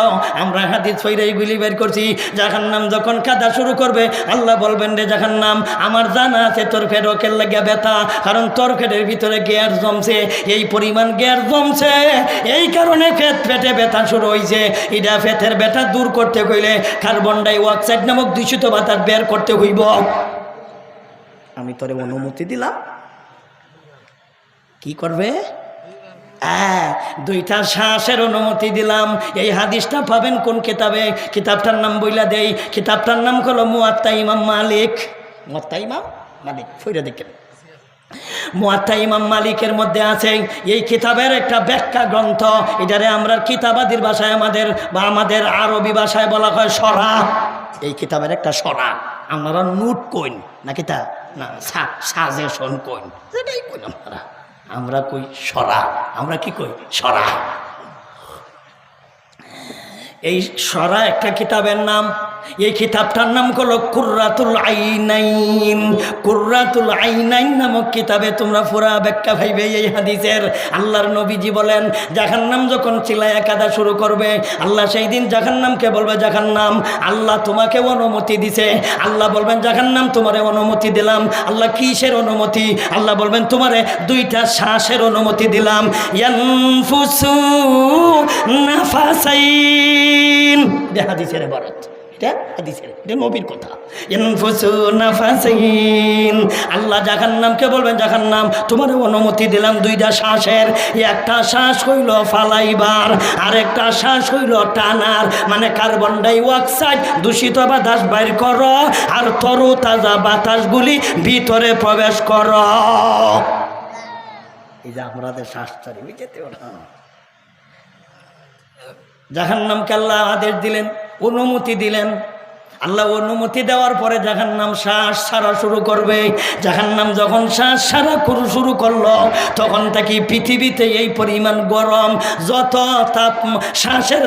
আমরা হাদিস পড়ে এইগুলি বের করছি। জাহান্নাম যখন কাঁদা শুরু করবে, আল্লাহ বলবেন, রে জাহান্নাম আমার জানা আছে তোর ফেরকের লাগিয়া ব্যথা, কারণ তোর ফেটের ভিতরে গ্যাস জমছে, এই পরিমাণ গ্যাস জমছে, এই কারণে পেটে ব্যথা শুরু হয়েছে। এটা পেটের ব্যথা দূর করতে হইলে কার্বন ডাই অক্সাইড নামক দূষিত বাতাস বের করতে হইব। আমি তোরে অনুমতি দিলাম, কি করবে? দুইটা শ্বাসের অনুমতি দিলাম। এই হাদিসটা পাবেন কোন কিতাবে? কিতাবটার নাম বইলা দেই। কিতাবটার নাম হলো মুয়াত্তা ইমাম মালিক। মুয়াত্তা ইমাম মালিক ফইরা দেখেন। মুয়াত্তা ইমাম মালিকের মধ্যে আছে এই কিতাবের একটা ব্যাখ্যা গ্রন্থ। এটারে আমরা কিতাবাদির ভাষায় আমাদের আরবি ভাষায় বলা হয় সরা। এই কিতাবের একটা সরা, আমরা নোট কইন না কিতা না সাজেশন কইন, সেটাই কইন আমরা কই সরা। আমরা কি কই? সরা। এই সরা একটা কিতাবের নাম। এই কিতাবটার নাম হলো কুররাতুল আইনাইন। কুররাতুল আইনাইন নামক কিতাবে তোমরা পুরা ব্যাখ্যা পাইবে এই হাদিসের। আল্লাহর নবীজি বলেন, জাহান্নাম যখন চিল্লায়া কাঁদা শুরু করবে, আল্লাহ সেই দিন জাহান্নামকে বলবে, জাহান্নাম আল্লাহ তোমাকে অনুমতি দিছে। আল্লাহ বলবেন, জাহান্নাম তোমারে অনুমতি দিলাম। আল্লাহ কিসের অনুমতি? আল্লাহ বলবেন, তোমারে দুইটা শ্বাসের অনুমতি দিলাম। ইয়ানফুসু নাফাসাইন। হাদিসের ইবারত। এটা হাদিসের, এটা নবীর কথা। আল্লাহ জাহান্নামকে বলবেন, জাহান্নাম তোমার অনুমতি দিলাম দুইটা শ্বাসের, একটা শ্বাস হইল ফালাইবার, আর একটা শ্বাস হইল টানার, মানে কার্বন ডাই অক্সাইড দূষিত বাতাস বাইর করো আর তরু তাজা বাতাসগুলি ভিতরে প্রবেশ করো। এই যে আমাদের শ্বাস ছাড়ি যেতে না, জাহান্নামকে আল্লাহ আদেশ দিলেন, অনুমতি দিলেন। আল্লাহ অনুমতি দেওয়ার পরে জাহান্নাম শ্বাস ছাড়া শুরু করবে। জাহান্নাম যখন শ্বাস ছাড়া শুরু করলো, তখন থেকে পৃথিবীতে এই পরিমাণ গরম, যত শ্বাসের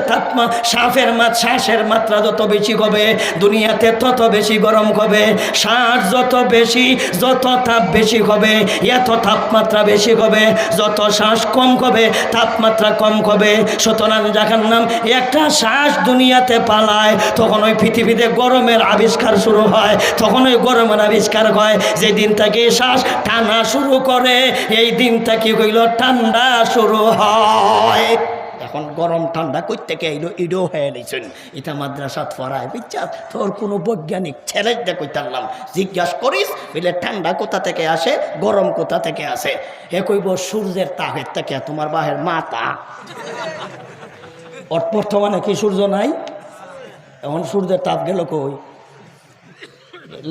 শ্বাসের মাত্রা যত বেশি হবে, দুনিয়াতে তত বেশি গরম হবে। শ্বাস যত বেশি, যত তাপ বেশি হবে, এত তাপমাত্রা বেশি হবে। যত শ্বাস কম হবে, তাপমাত্রা কম হবে। সুতরাং জাহান্নাম একটা শ্বাস দুনিয়াতে পালায়, তখন ওই পৃথিবীতে গরমের আবিষ্কার শুরু হয়। তখন ওই গরমের আবিষ্কার হয় যে দিন থেকে শ্বাস টানা শুরু করে, এই দিন থেকে হইল ঠান্ডা শুরু হয়। এখন গরম ঠান্ডা কই থেকে এলো, ইডো হয়ে নিছেন। এটা মাদ্রাসাত পড়ায় বুঝছা, তোর কোনো বৈজ্ঞানিক ছেলে কইতারলাম, জিজ্ঞাসা করিস বলে ঠান্ডা কোথা থেকে আসে, গরম কোথা থেকে আসে। এ কইব সূর্যের তাপের থেকে, তোমার বাহের মাথা। বর্তমানে কি সূর্য নাই? এখন সূর্যের তাপ গেল কই,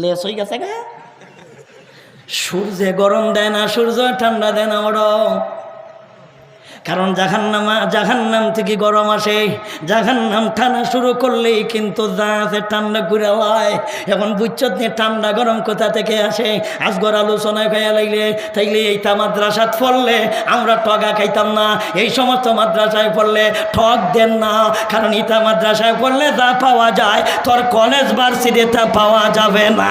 লেস হয়ে গেছে গা। সূর্যে গরম দেয় না, সূর্য ঠান্ডা দেয় না ওরা, কারণ জাহান্নাম থেকে গরম আসে। জাহান্নাম টানা শুরু করলেই কিন্তু যা আছে ঠান্ডা করে হয়। এখন বুঝছত নিয়ে ঠান্ডা গরম কোথা থেকে আসে। আজগর আলোচনায় খাইয়া লাগলে তাইলে এইটা মাদ্রাসাত পড়লে আমরা টগা খাইতাম না। এই সমস্ত মাদ্রাসায় পড়লে ঠক দেন না, কারণ ইটা মাদ্রাসায় পড়লে যা পাওয়া যায় তোর কলেজ ভার্সিটিতে পাওয়া যাবে না।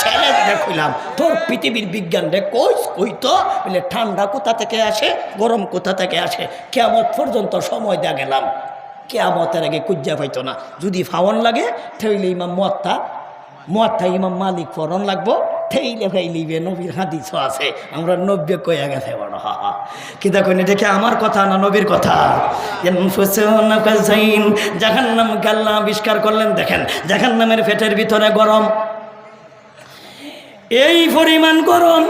ছেলে দেখলাম তোর পৃথিবীর বিজ্ঞান রে কই তো বলে ঠান্ডা কোথা থেকে আসে, গরম কোথা থেকে আসে। কিয়ামত পর্যন্ত সময় দেয়া গেলাম, কিয়ামতের আগে কুজ্জা পাইতো না। যদি ফাওয়ান লাগে তাইলে ইমাম মুয়াত্তা ইমাম মালিক ফরন লাগবো, ঠেইলে ফাইলিবে। নবীর হাদিস আছে, আমরা নব্বে কইয়া গেছে বড়। কিতা কইনে দেখে আমার কথা না নবীর কথা। জাহান্নাম আল্লাহ আবিষ্কার করলেন। দেখেন জাহান্নামের পেটের ভিতরে গরম, এই পরিমাণ গরম।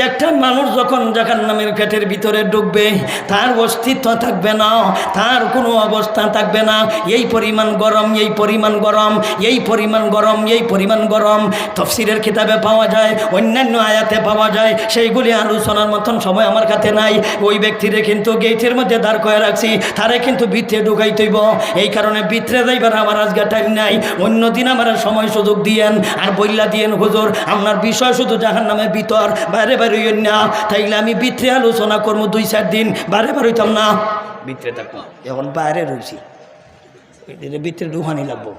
একটা মানুষ যখন জাহান্নামের পেটের ভিতরে ডুববে, তার অস্তিত্ব থাকবে না, তার কোনো অবস্থা থাকবে না। এই পরিমাণ গরম, এই পরিমাণ গরম, এই পরিমাণ গরম, এই পরিমাণ গরম। তাফসীরের কিতাবে পাওয়া যায়, অন্যান্য আয়াতে পাওয়া যায়, সেইগুলি আলোচনার মতন সময় আমার কাছে নাই। ওই ব্যক্তিরে কিন্তু গেটের মধ্যে দাঁড় করে রাখছি, তারে কিন্তু ভিতরে ঢুকাইতেইব। এই কারণে ভিতরে যাইবার আমার আজকে টাইম নাই, অন্যদিন আমার সময় সুযোগ দিয়েন আর বইলা দিয়েন হুজুর আপনার বিষয় শুধু জাহান্নামের ভিতর, বাইরে বেরোইন না। তাইলে আমি ভিতরে আলোচনা করবো 2-4 দিন, বাইরে বেরোইতাম না, ভিতরে থাকবো। এখন বাইরে রয়েছি, ভিতরে ঢুকানি লাগবো।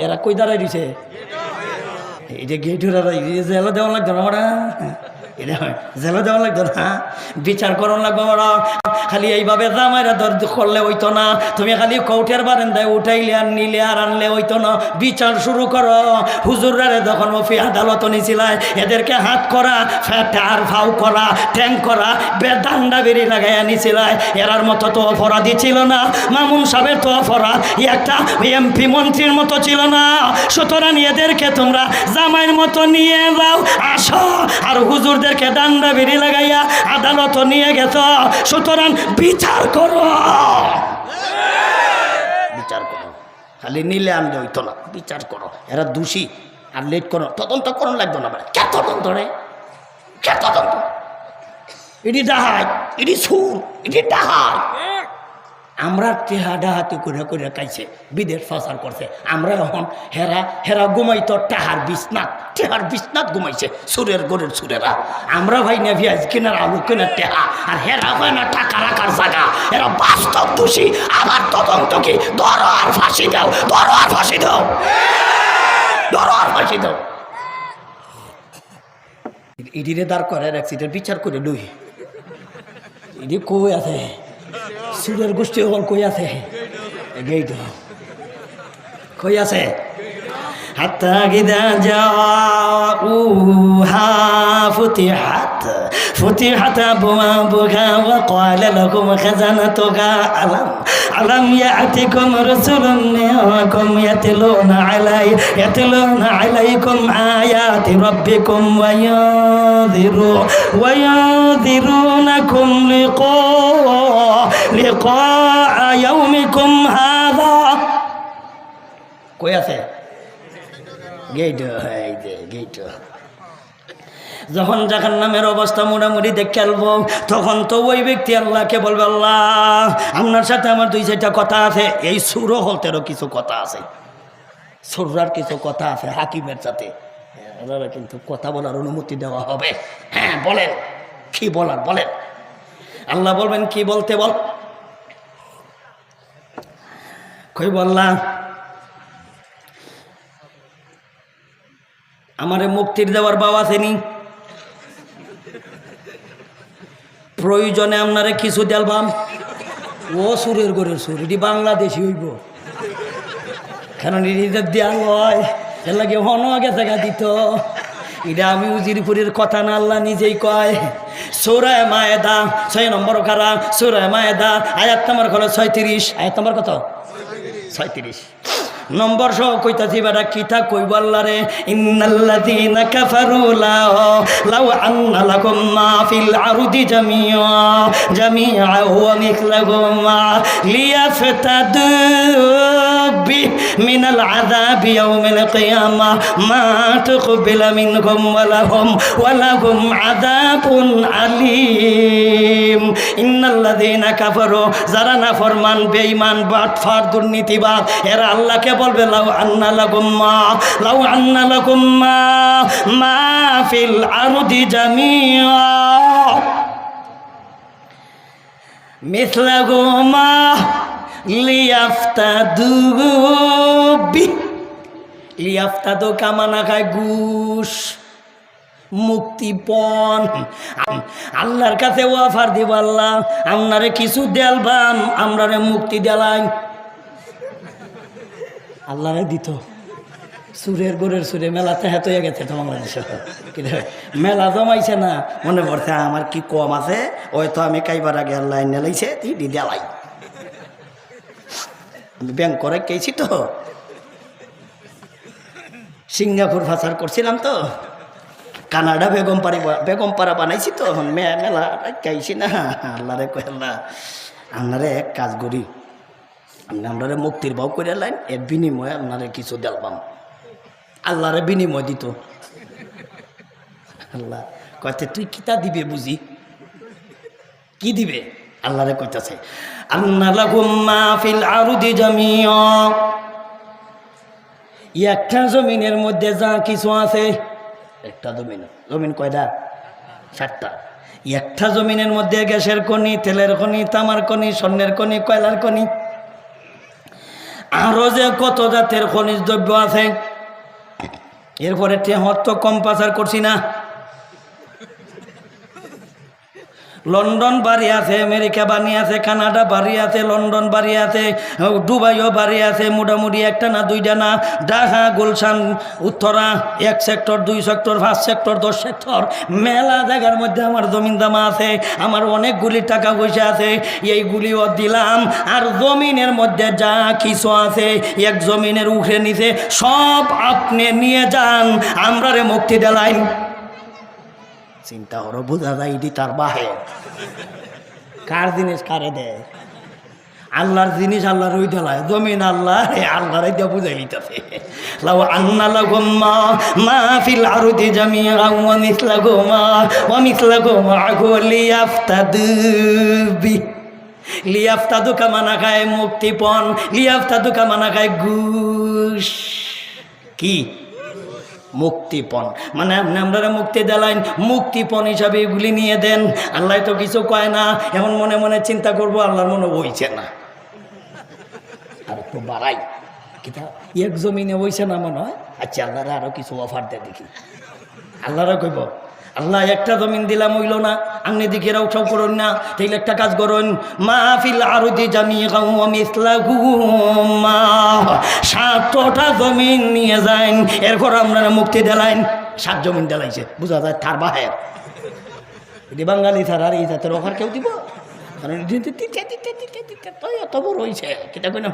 এরা কই দাঁড়াই দিছে, এই যে গেট জেলা দেওয়া লাগতো না ওরা, এটা জেলা দেওয়া লাগতো না, বিচার করন লাগবো ওরা। খালি এইভাবে জামাইরা দর্দ করলে হইতো না, তুমি খালি কৌটের বারান্দায় উঠাইলে আর নিলে আর আনলে হইতো না। বিচার শুরু করো। হুজুরারে যখন ওফি আদালত নিছিলায়, এদেরকে হাত করা, আর ফাউ করা, ট্যাং করা, বেদান্ডা বেরি লাগাইয়া নিছিলায়। এরার মতো তো অপরাধী ছিল না, মামুন সাহেবের তো অপরাধ একটা এমপি মন্ত্রীর মতো ছিল না। সুতরাং এদেরকে তোমরা জামাইয়ের মতো নিয়ে যাও, আসো। আর হুজুরদেরকে ডান্ডা বেরি লাগাইয়া আদালত নিয়ে গেছ। সুতরাং বিচার করো, বিচার করো। খালি নিলে আনলে হইতো না, বিচার করো। এরা দোষী আর লেট করো, তদন্ত করুন লাগতো না। কে তদন্ত রে, কে তদন্ত? এটি ডাহাই, এটি সুর, এটি ডাহাই। আমরা টেহা ডাহাতি করে করে খাইছে, বিদেশ প্রচার করছে। আমরা এখন হেরা ঘুমাইতো টেহার বিছনাথ ঘুমাইছে, সুরের গোরের সুরেরা। আমরা ভাই না পেঁয়াজ কেনার, আলু কেনার টেহা, আর হেরা হয় না টাকা রাখার জায়গা। এরা বাস্তব দোষী। আবার তদন্ত কি? ধরো আর ফাঁসি দাও, ধরো আর ফাঁসি দাও, ধরো আর ফাঁসি দাও। ইডিরে দাঁড় করে রাখছি, বিচার করে লই। ইডি কই আছে? সুরের গোষ্ঠী হল কই আছে? গেইট কই আছে? হাত্তা গিদা যাওয়া উহা ফুতিহাত فتحت أبوابها وقال لهم خزنتها ألم يأتكم رسل منكم يتلون عليكم آيات ربكم وينذرونكم لقاء يومكم هذا كويس গেইট যখন জাহান্নামের অবস্থা মোটামুটি দেখে খেলবো তখন তো ওই ব্যক্তি আল্লাহকে বলবে, আল্লাহ আপনার সাথে আমার 2-4টা কথা আছে। এই সুরো হলতেরও কিছু কথা আছে, সুরার কিছু কথা আছে হাকিমের সাথে, কিন্তু কথা বলার অনুমতি দেওয়া হবে। হ্যাঁ বলেন, কি বলার বলেন। আল্লাহ বলবেন, কি বলতে বল। কই বললাম আমারে মুক্তির দেওয়ার বাবা আছেনি, প্রয়োজনে আপনারে কিছু দেলবাম। ও সুরের গরের সুর, এটি বাংলাদেশি হইব, কারণ এটি দেয়াল হয় এর লাগে হন গেছে গা দিত। এটা আমি উজিরপুরের কথা না, আল্লাহ নিজেই কয়। সূরা মায়েদা 6 নম্বর কারা, সূরা মায়েদা আয়াত নম্বর হলো 36। আয়াত নম্বর কত? 36 নম্বর সহ কইতাছি বেটা কিতা কইব আল্লাহ রে। ইন্নাল্লাযীনা কাফারু লাউ আন্না লাকুম মা ফিল আরদি জামিআ ওয়া মিথলাহু লিয়াফতাদু মিনাল আযাবি ইয়াউমিল কিয়ামাহ মা তুকবিলা মিনহুম ওয়া লাহুম আযাবুন আলীম। ইন্নাল্লাযীনা কাফারু, যারা নাফরমান বেঈমান বাটফার দুর্নীতিবাদ, এরা আল্লাহকে বলবে লাউ আন্না লাকুম মা ফিল আরদি জামিআ মিথলাহু মা লিয়াফতাদু কামানা খায় ঘুষ, মুক্তিপণ। আল্লাহর কাছে ওয়াফার দিব, আল্লাহ আপনারে কিছু দেলবাম, আমরারে মুক্তি দেলাই। আল্লাহরে দিত সুরের গোরের সুরে মেলাতে হেত হয়ে গেছে তো বাংলাদেশে। মেলা জমাইছে না, মনে পড়ছে আমার কি কম আছে, ওই তো আমি কাইবার আগে আল্লাহ নেলাইছে দি দেলাই। আমি ব্যাংক করে কেছি তো, সিঙ্গাপুর ভাষার করছিলাম তো, কানাডা বেগমপাড়া বানাইছি তো, মেলা গাইছি না। আল্লাহরে কই আল্লাহ আপনারে এক কাজ করি, আপনারে মুক্তির ভাব করে লাইন, এর বিনিময়ে আপনারে কিছু দেলবাম। আল্লাহরে বিনিময় দিত। আল্লাহ কইতে তুই কিতা দিবে বুঝি, কি দিবে? আল্লাহরে কইতাছে আন্না লাকুম মা ফিল আরদি জামিআ, একটা জমিনের মধ্যে যা কিছু আছে, একটা জমিন কয়টা? 7টা। একটা জমিনের মধ্যে গ্যাসের খনি, তেলের খনি, তামার খনি, স্বর্ণের খনি, কয়লার খনি, আরো যে কত জাতের খনিজ দ্রব্য আছে। এরপরে হত কম পাচার করছি না। লন্ডন বাড়ি আছে, আমেরিকা বাড়ি আছে, কানাডা বাড়ি আছে, লন্ডন বাড়ি আছে, দুবাইও বাড়ি আছে, মোটামুটি 1টা না 2টা না, Dhaka, Gulshan, Uttara, 1 sector, 2 sector, 5 sector, 10 sector, মেলা জায়গার মধ্যে আমার জমিন দামা আছে, আমার অনেকগুলি টাকা পয়সা আছে, এইগুলিও দিলাম। আর জমিনের মধ্যে যা কিছু আছে, এক জমিনের উঠে নিচে সব আপনি নিয়ে যান, আমরারে মুক্তি দিলাম। চিন্তা করো, বোঝা যায় এটি তার বাহে। কার জিনিস কারে দেয়? আল্লাহর জিনিস আল্লাহর ওই দেলায়, জমিন আল্লাহ, আল্লাহর এটা বুঝাই নিতেছে। লাউ আন্না লাকুম মা ফিল আরদি জামিআন ওয়া মিথলাহু মাআহু লিয়াফতাদু কামানা খায় মুক্তিপণ, লিয়াফতাদু কামানা খায় ঘুষ। কি মুক্তিপণ? মানে আপনি আপনারা মুক্তি দিলেন, মুক্তিপণ হিসাবে এগুলি নিয়ে দেন। আল্লাহ তো কিছু কয় না, এমন মনে মনে চিন্তা করবো, আল্লাহর মনে বইছে না, আর একটু বাড়াই কিতা এক জমিনে বইছে না মনে হয়। আচ্ছা আল্লাহরা আরো কিছু অফার দেয় দেখি। আল্লাহরা কইব, আল্লাহ একটা জমিন দিলাম হইল না, আপনি দিকে উঠাও করুন না, তাইলে একটা কাজ করুন, মাহফিল আরদি জামিআন ওয়া মিথলাহু মা, 7টা জমিন নিয়ে যান, এরপর আপনারা মুক্তি দিলেন। 7 জমিন দিলাইছে, বুঝা যায় তার বাহের। এটি বাঙালি ছাড়া আর এই জাতের অফার কেউ দিব? কারণ এত বড় হয়েছে কেটা কই না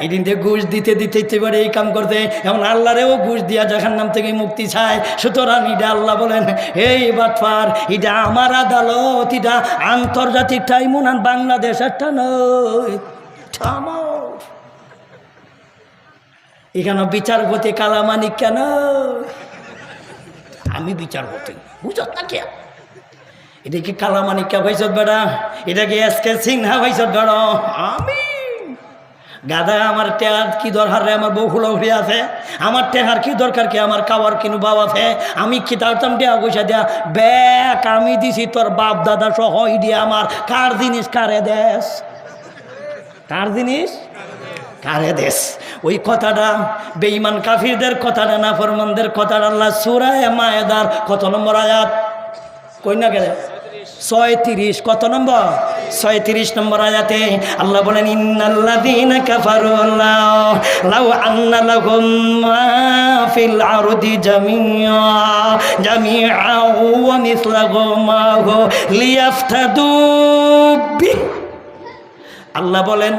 এদিন থেকে ঘুষ দিতে দিতে ইচ্ছে করে এই কাম করতে, এমন আল্লাহরেও ঘুষ দিয়া জাহান্নাম থেকে মুক্তি চায়। সুতরাং এটা আল্লাহ বলেন, এই বাটফার, এটা আমার আদালত, এটা আন্তর্জাতিক ট্রাইব্যুনাল, বাংলাদেশেরটা নয়। এখানে বিচারপতি কালামানিক কেন? আমি বিচারপতি, বুঝত না কে? এটা কি কালামানিক কে ভাইসত বেড়া? এটা কি এসকে সিনহা ভাইসত বেড়া? আমি গাদা, আমার টেহার কি দরকার রে? আমার বউ ফুলো উঠে আছে, আমার টেহার কি দরকার? কি আমার খাওয়ার কিনু বাবা আছে? আমি খিতাবতাম টেহা পয়সা দিয়া ব্যাক আমি দিছি, তোর বাপ দাদা সহ ইডিয়া আমার। কার জিনিস কারে দেশ? কার জিনিস কারে দেশ? ওই কথাটা বেঈমান কাফিরদের কথাটা, না ফরমানদের কথাটা আল্লাহ সূরা মায়েদার কত নম্বর আয়াত কই না গেলে 36, কত নম্বর? 36 নম্বর আয়াতে আল্লাহ বলেন, ইন্নাল্লাযীনা কাফারু লাউ আন্না লাহুম মা ফিল আরদি জামিআ ওয়া মিসলাহু মাহু লিয়াফতাদু বিহি। আল্লাহ বলেন,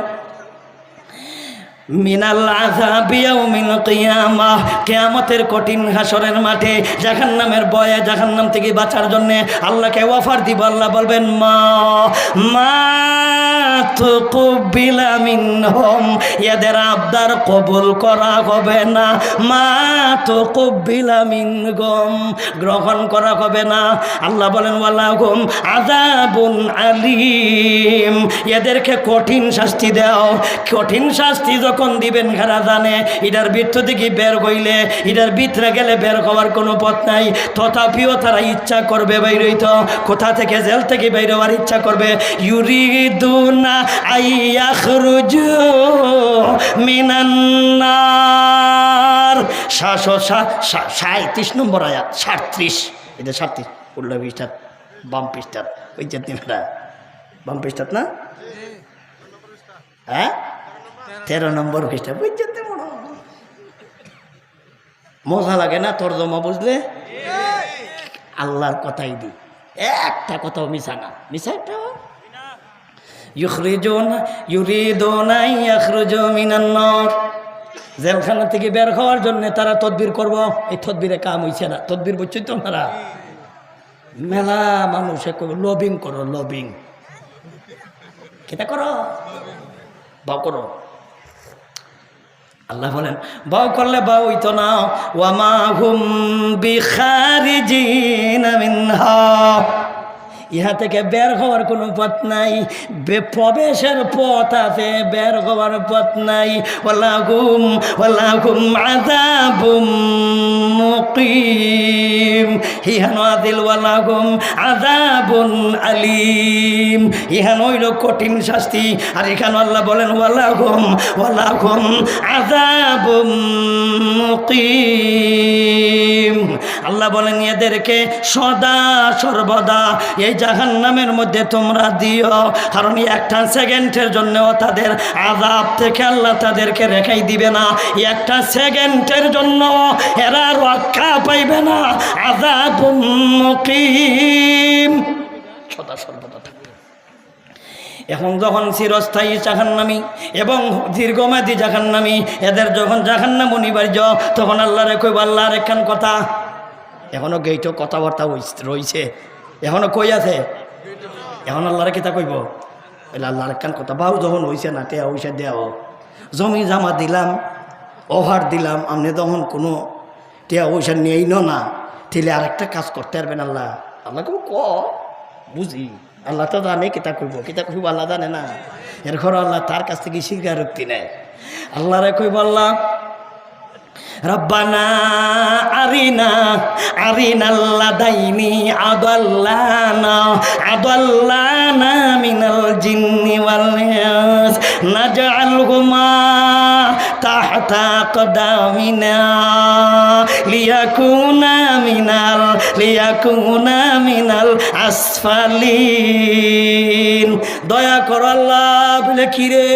মিনাল আযাবি ইয়াউমিল কিয়ামাহ, কিয়ামতের কঠিন হাসরের মাঠে জাহান্নামের ভয়ে, জাহান্নাম থেকে বাঁচার জন্য আল্লাহকে অফার দিব। আল্লাহ বলবেন, মা তুকবিলা মিনহুম, এদের আবদার কবুল করা হবে না। মা তুকবিলা মিনহুম, গ্রহণ করা হবে না। আল্লাহ বলেন, ওয়ালাহুম আযাবুন আলীম, এদেরকে কঠিন শাস্তি দাও। কঠিন শাস্তি যখন দিবেন খারা জানে, এটার ভিতর থেকে বের হইলে, এটার ভিতরে গেলে বের হওয়ার কোনো পথ নাই। তথাপিও তারা ইচ্ছা করবে বাইর হইতো। কোথা থেকে? জেল থেকে বাইর হওয়ার ইচ্ছা করবে। ইউরিদুনা আইয়াখরুজু মিনান নার। 37 নম্বর আয়াত, 37, এটা 37 উল্টা পৃষ্ঠা, বাম পৃষ্ঠা, ওই যে বাম পৃষ্ঠা না, হ্যাঁ 13 নম্বর পৃষ্ঠা। বুঝতে মজা লাগে না তর্জমা বুঝলে? আল্লাহর কথাই দি, একটা কথাও মিশা না। মিশা একটা ইউরিদুনা ইয়াখরুজু মিনান নার, জেলখানা থেকে বের হওয়ার জন্য তারা তদবির করব। এই তদবিরে কাম হইছে না। তদবির বুঝছি তো আপনারা? মেলা মানুষে লবিং করো, লবিং কেটা করো, বাও করো। আল্লাহ বলেন, বাও করলে বাও হইতো না। ওয়ামা হুম বিখারিজিনা মিনহা, ইহা থেকে বের হওয়ার কোনো পথ নাই। প্রবেশের পথ আছে, বের হওয়ার পথ নাই। ওয়ালাহুম আযাবুম মুকিম, ইহানো আদিল। ওয়ালাহুম আযাবুন আলীম, ইহানো হইল কঠিন শাস্তি। আর এখানে আল্লাহ বলেন, ওয়ালাহুম আযাবুম মুকিম। আল্লাহ বলেন, এদেরকে সদা সর্বদা এই জাহান্নামের মধ্যে তোমরা দিও, কারণ একটা সেকেন্ডের জন্য তাদের আযাব থেকে আল্লাহ তাদেরকে রেখাই দিবে না। একটা সেকেন্ডের জন্য এরা রক্ষা পাইবে না। আযাবুম মুকিম, সদা সর্বদা থাকবে। এখন যখন চিরস্থায়ী জাহান্নামী এবং দীর্ঘমেয়াদী জাহান্নামী, এদের যখন জাহান্নাম অনিবার্য, তখন আল্লাহরে কইব, আল্লাহর একখান কথা, এখনো গেইটো কথাবার্তা রয়েছে, এখনো কই আছে, এখন আল্লাহরে কিতা কইব? আল্লাহর একখান কথা, বাউ যখন হইছে না, টেয়া হইছে দেও, জমি জামা দিলাম, ওভার দিলাম, আপনি তখন কোনো টেয়া পয়সা নিয়েই না, তাহলে আরেকটা কাজ করতে পারবেন। আল্লাহ কেউ বুঝি, আল্লাহ তো জানে কিতা কইব, আল্লাহ জানে না। এর ঘর আল্লাহ তার কাছ থেকে স্বীকারোক্তি নেয়। আল্লাহরে কইব, আল্লাহ রব্বানা আরিনাল্লাদাইনি আদাল্লানা মিনাল জিন্নি ওয়াল ইনস নাজআলহুমা তাহতা আকদামিনা লিয়াকুনা মিনাল আসফালিন। দয়া কর আল্লাহ। বলে কিরে?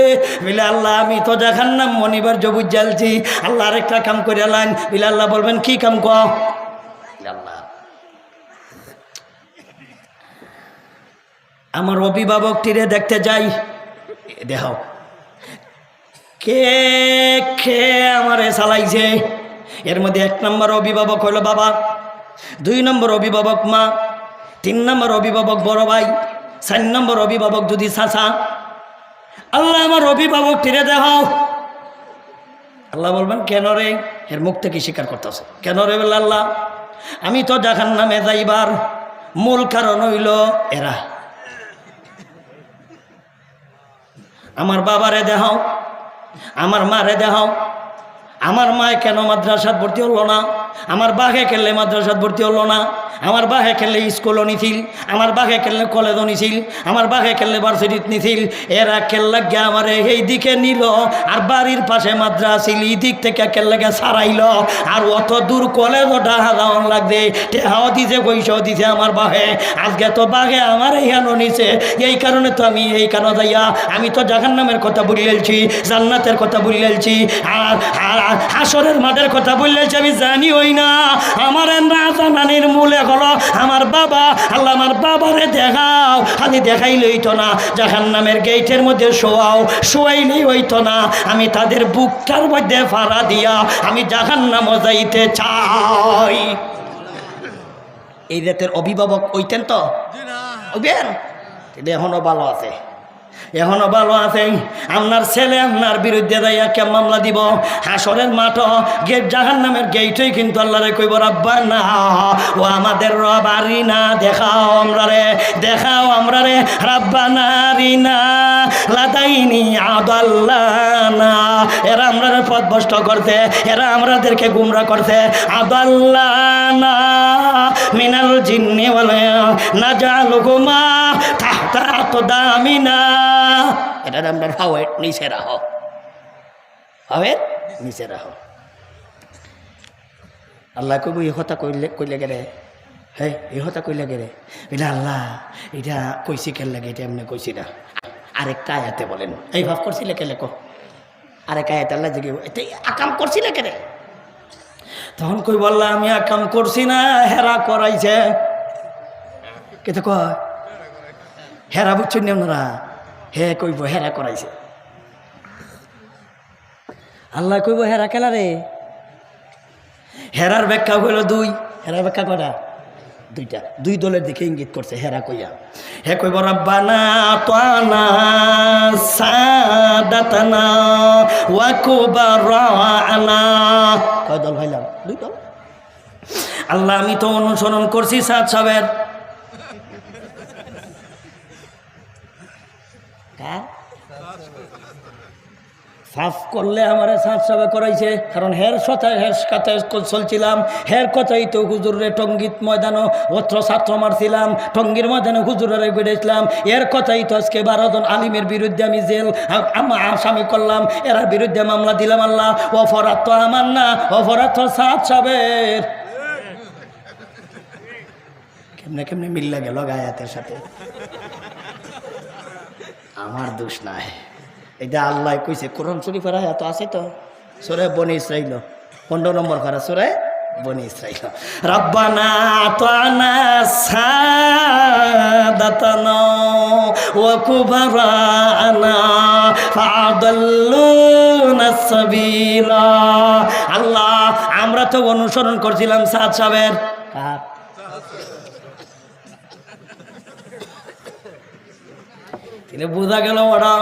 বলে আল্লাহ আমি তো জাহান্নাম মনিবার জবুজ জ্বালছি। আল্লাহ আরেকটা কাম করে আল্লাহ। বলে আল্লাহ বলবেন, কি কাম কর? আল্লাহ আমার অভিভাবকটিরে দেখতে যাই, দেহ কে কে আমারে চালাইছে। এর মধ্যে 1 নম্বর অভিভাবক হইল বাবা, 2 নম্বর অভিভাবক মা, 3 নম্বর অভিভাবক বড় ভাই, 4 নম্বর অভিভাবক যদি চাচা। আল্লাহ আমার অভিভাবকটিরে দেখাও। আল্লাহ বলবেন কেন রে? এর মুখ থেকে স্বীকার করতেছে। কেন রে? বলে আল্লাহ আমি তো জাহান্নামে যাইবার মূল কারণ হইল এরা। আমার বাবারে দেখাও, আমার মারে দেখাও। আমার মায়ে কেন মাদ্রাসাত ভর্তি হলো না? আমার বাঘে খেললে মাদ্রাসাত ভর্তি হলো না? আমার বাঘে খেললে স্কুলও নিছিল, আমার বাঘে খেললে কলেজও নিছিল, আমার বাঘে খেললে ভার্সিটিত নিছিল। এরা খেললাগে আমার এই দিকে নিল, আর বাড়ির পাশে মাদ্রাসা এই দিক থেকে খেললাগে সারাইল। আর অত দূর কলেজও ডাহা যাওয়ান লাগবে, টেহাও দিছে, পয়সাও দিছে আমার বাঘে। আজকে তো বাঘে আমার এইখানো নিছে, এই কারণে তো আমি এই কেন যাইয়া আমি তো জাহান্নামের কথা বলিয়েছি, জান্নাতের কথা বলিয়েছি, আর হাসরের মাঠের কথা বললেছি। আমি জানি হই না আমার নানির মূলে হলো আমার বাবা। আল্লাহ আমার বাবারে দেখাও, খালি দেখাইলে হইতো না, জাহান্নামের গেটের মধ্যে শোয়াইলেই হইতো না। আমি তাদের বুকটার মধ্যে ফাড়া দিয়া আমি জাহান্নাম যাইতে চাই। এই জাতের অভিভাবক হইতেন তো হইবেন, এখনো ভালো আছে, এখনো ভালো আছে। আপনার ছেলে আপনার বিরুদ্ধে দাইয়া কে মামলা দিব? হাসরের মাঠ গেট, জাহান্নামের গেটই কিন্তু আল্লাহরে কইব রাব্বানা ও আমাদের রব আরিনা, দেখাও আমরারে, দেখাও আমরারে, রাব্বানা আরিনা লাদাইনি আদাল্লানা। এরা আমরারে পথভ্রষ্ট করতে, এরা আমাদেরকে গুমরা করতে। আদাল্লানা মিনাল জিন্নি ওয়াল নাজালুকুমা তাহতা আকদামিনা। এটা আমরা হাওয়ের নিচে রাখো, হাওয়ের নিচে রাখো। আল্লাহ কইব এই কথা কইলে গেলে, হ্যাঁ এই কথা কইলে গেলে, এটা আল্লাহ এটা কইছি কেন লাগে, এটা এমনি কইছি না। আরেকটা আয়াতে বলেন এই ভাব করছিলে কে লেখো, আরেক আয়াত আল্লাহ জিজ্ঞেস এটা আকাম করছিলে কেন? তখন কই বললা আমি আকাম করছি না, হেরা করাইছে। কে তো কয় হেরা বুঝছেন না আপনারা? হে কইব হেরা করাইছে। আল্লাহ কইব হেরা খেলা রে। হেরার ব্যাখ্যা হইল 2। হেরার ব্যাখ্যা কয়টা? 2টা। 2 দলের দিকে ইঙ্গিত করছে হেরা কইয়া। হে কইব রাব্বানা তানা সাদাতানা ওয়া কুবারানা। কয় দল হইলাম? 2 দল। আল্লাহ আমি তো অনুসরণ করছি সাদ সাহেবের। সাফ করলে আমার সাফ সাফা করাইছে, কারণ হের সাথে চলছিলাম, হের কথাই তো হুজুরে টঙ্গিত ময়দানও অত্র ছাত্র মারছিলাম, টঙ্গির ময়দানে হুজুরে বেড়েছিলাম। এর কথাই তো আজকে 12 জন আলিমের বিরুদ্ধে আমি জেল আসামি করলাম, এর বিরুদ্ধে মামলা দিলাম। আল্লাহ অপরাধ তো আমার না, অপরাধ তো সাফ সাবের। কেমনে কেমনে মিল্লা গেল গায়াতের সাথে, আমার দোষ নাই। এটা আল্লাহ কইছে, কোরআন শরীফের আয়াত আছে তো, সূরা বনী ইসরাঈল 15 নম্বর পারা, সূরা বনী ইসরাঈল। রব্বানা আতানা সাদাতানা ওয়া কুবারানা ফাআদাল্লুনা সাবিলা। আল্লাহ আমরা তো অনুসরণ করছিলাম সাদ সাহেবের। বোঝা গেল ওরা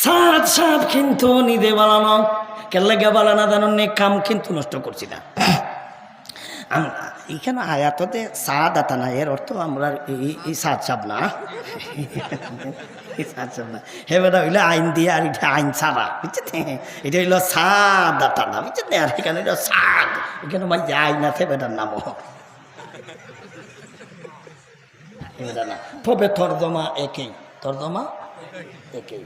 সাদ সাদ কিন্তু নিজে বানানো কেল্লাগে বানানা জানুন কাম কিন্তু নষ্ট করছি না আমরা। এইখানে আয়াততে সাদ আতা না, এর অর্থ আমরা এই সাদ সাব না, সাদ সাব না। হে বেটা হইলো আইন দিয়ে, আর এটা আইন ছাড়া, বুঝছে? এটা হইলো সাদ আতা না, বুঝছে? আর এখানে হইলো সাদ, এখানে মাই যে আইন আছে বেটার নামও এটা না। তবে তর্জমা একই, তর্জমা একই।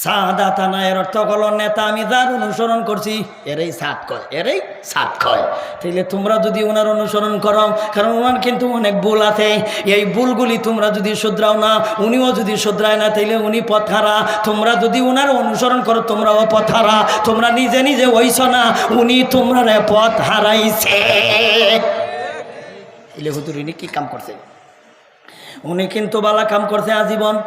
সাদাতানা এর অর্থ হলো নেতা আমি যার অনুসরণ করছি এরাই সাদ কয়, এরাই সাদ কয়। তাইলে তোমরা যদি ওনার অনুসরণ করো, কারণ ওনার কিন্তু অনেক ভুল আছে, এই ভুলগুলি তোমরা যদি শুধরাও না, উনিও যদি শুধরায় না, তাইলে উনি পথ হারা। তোমরা যদি ওনার অনুসরণ করো তোমরাও পথ হারা। তোমরা নিজে নিজে হইছ না, উনি তোমরা পথ হারাইছে। এলে হুজুর ইনি কি কাম করছে? উনি কিন্তু বালা কাম করছে আজীবন।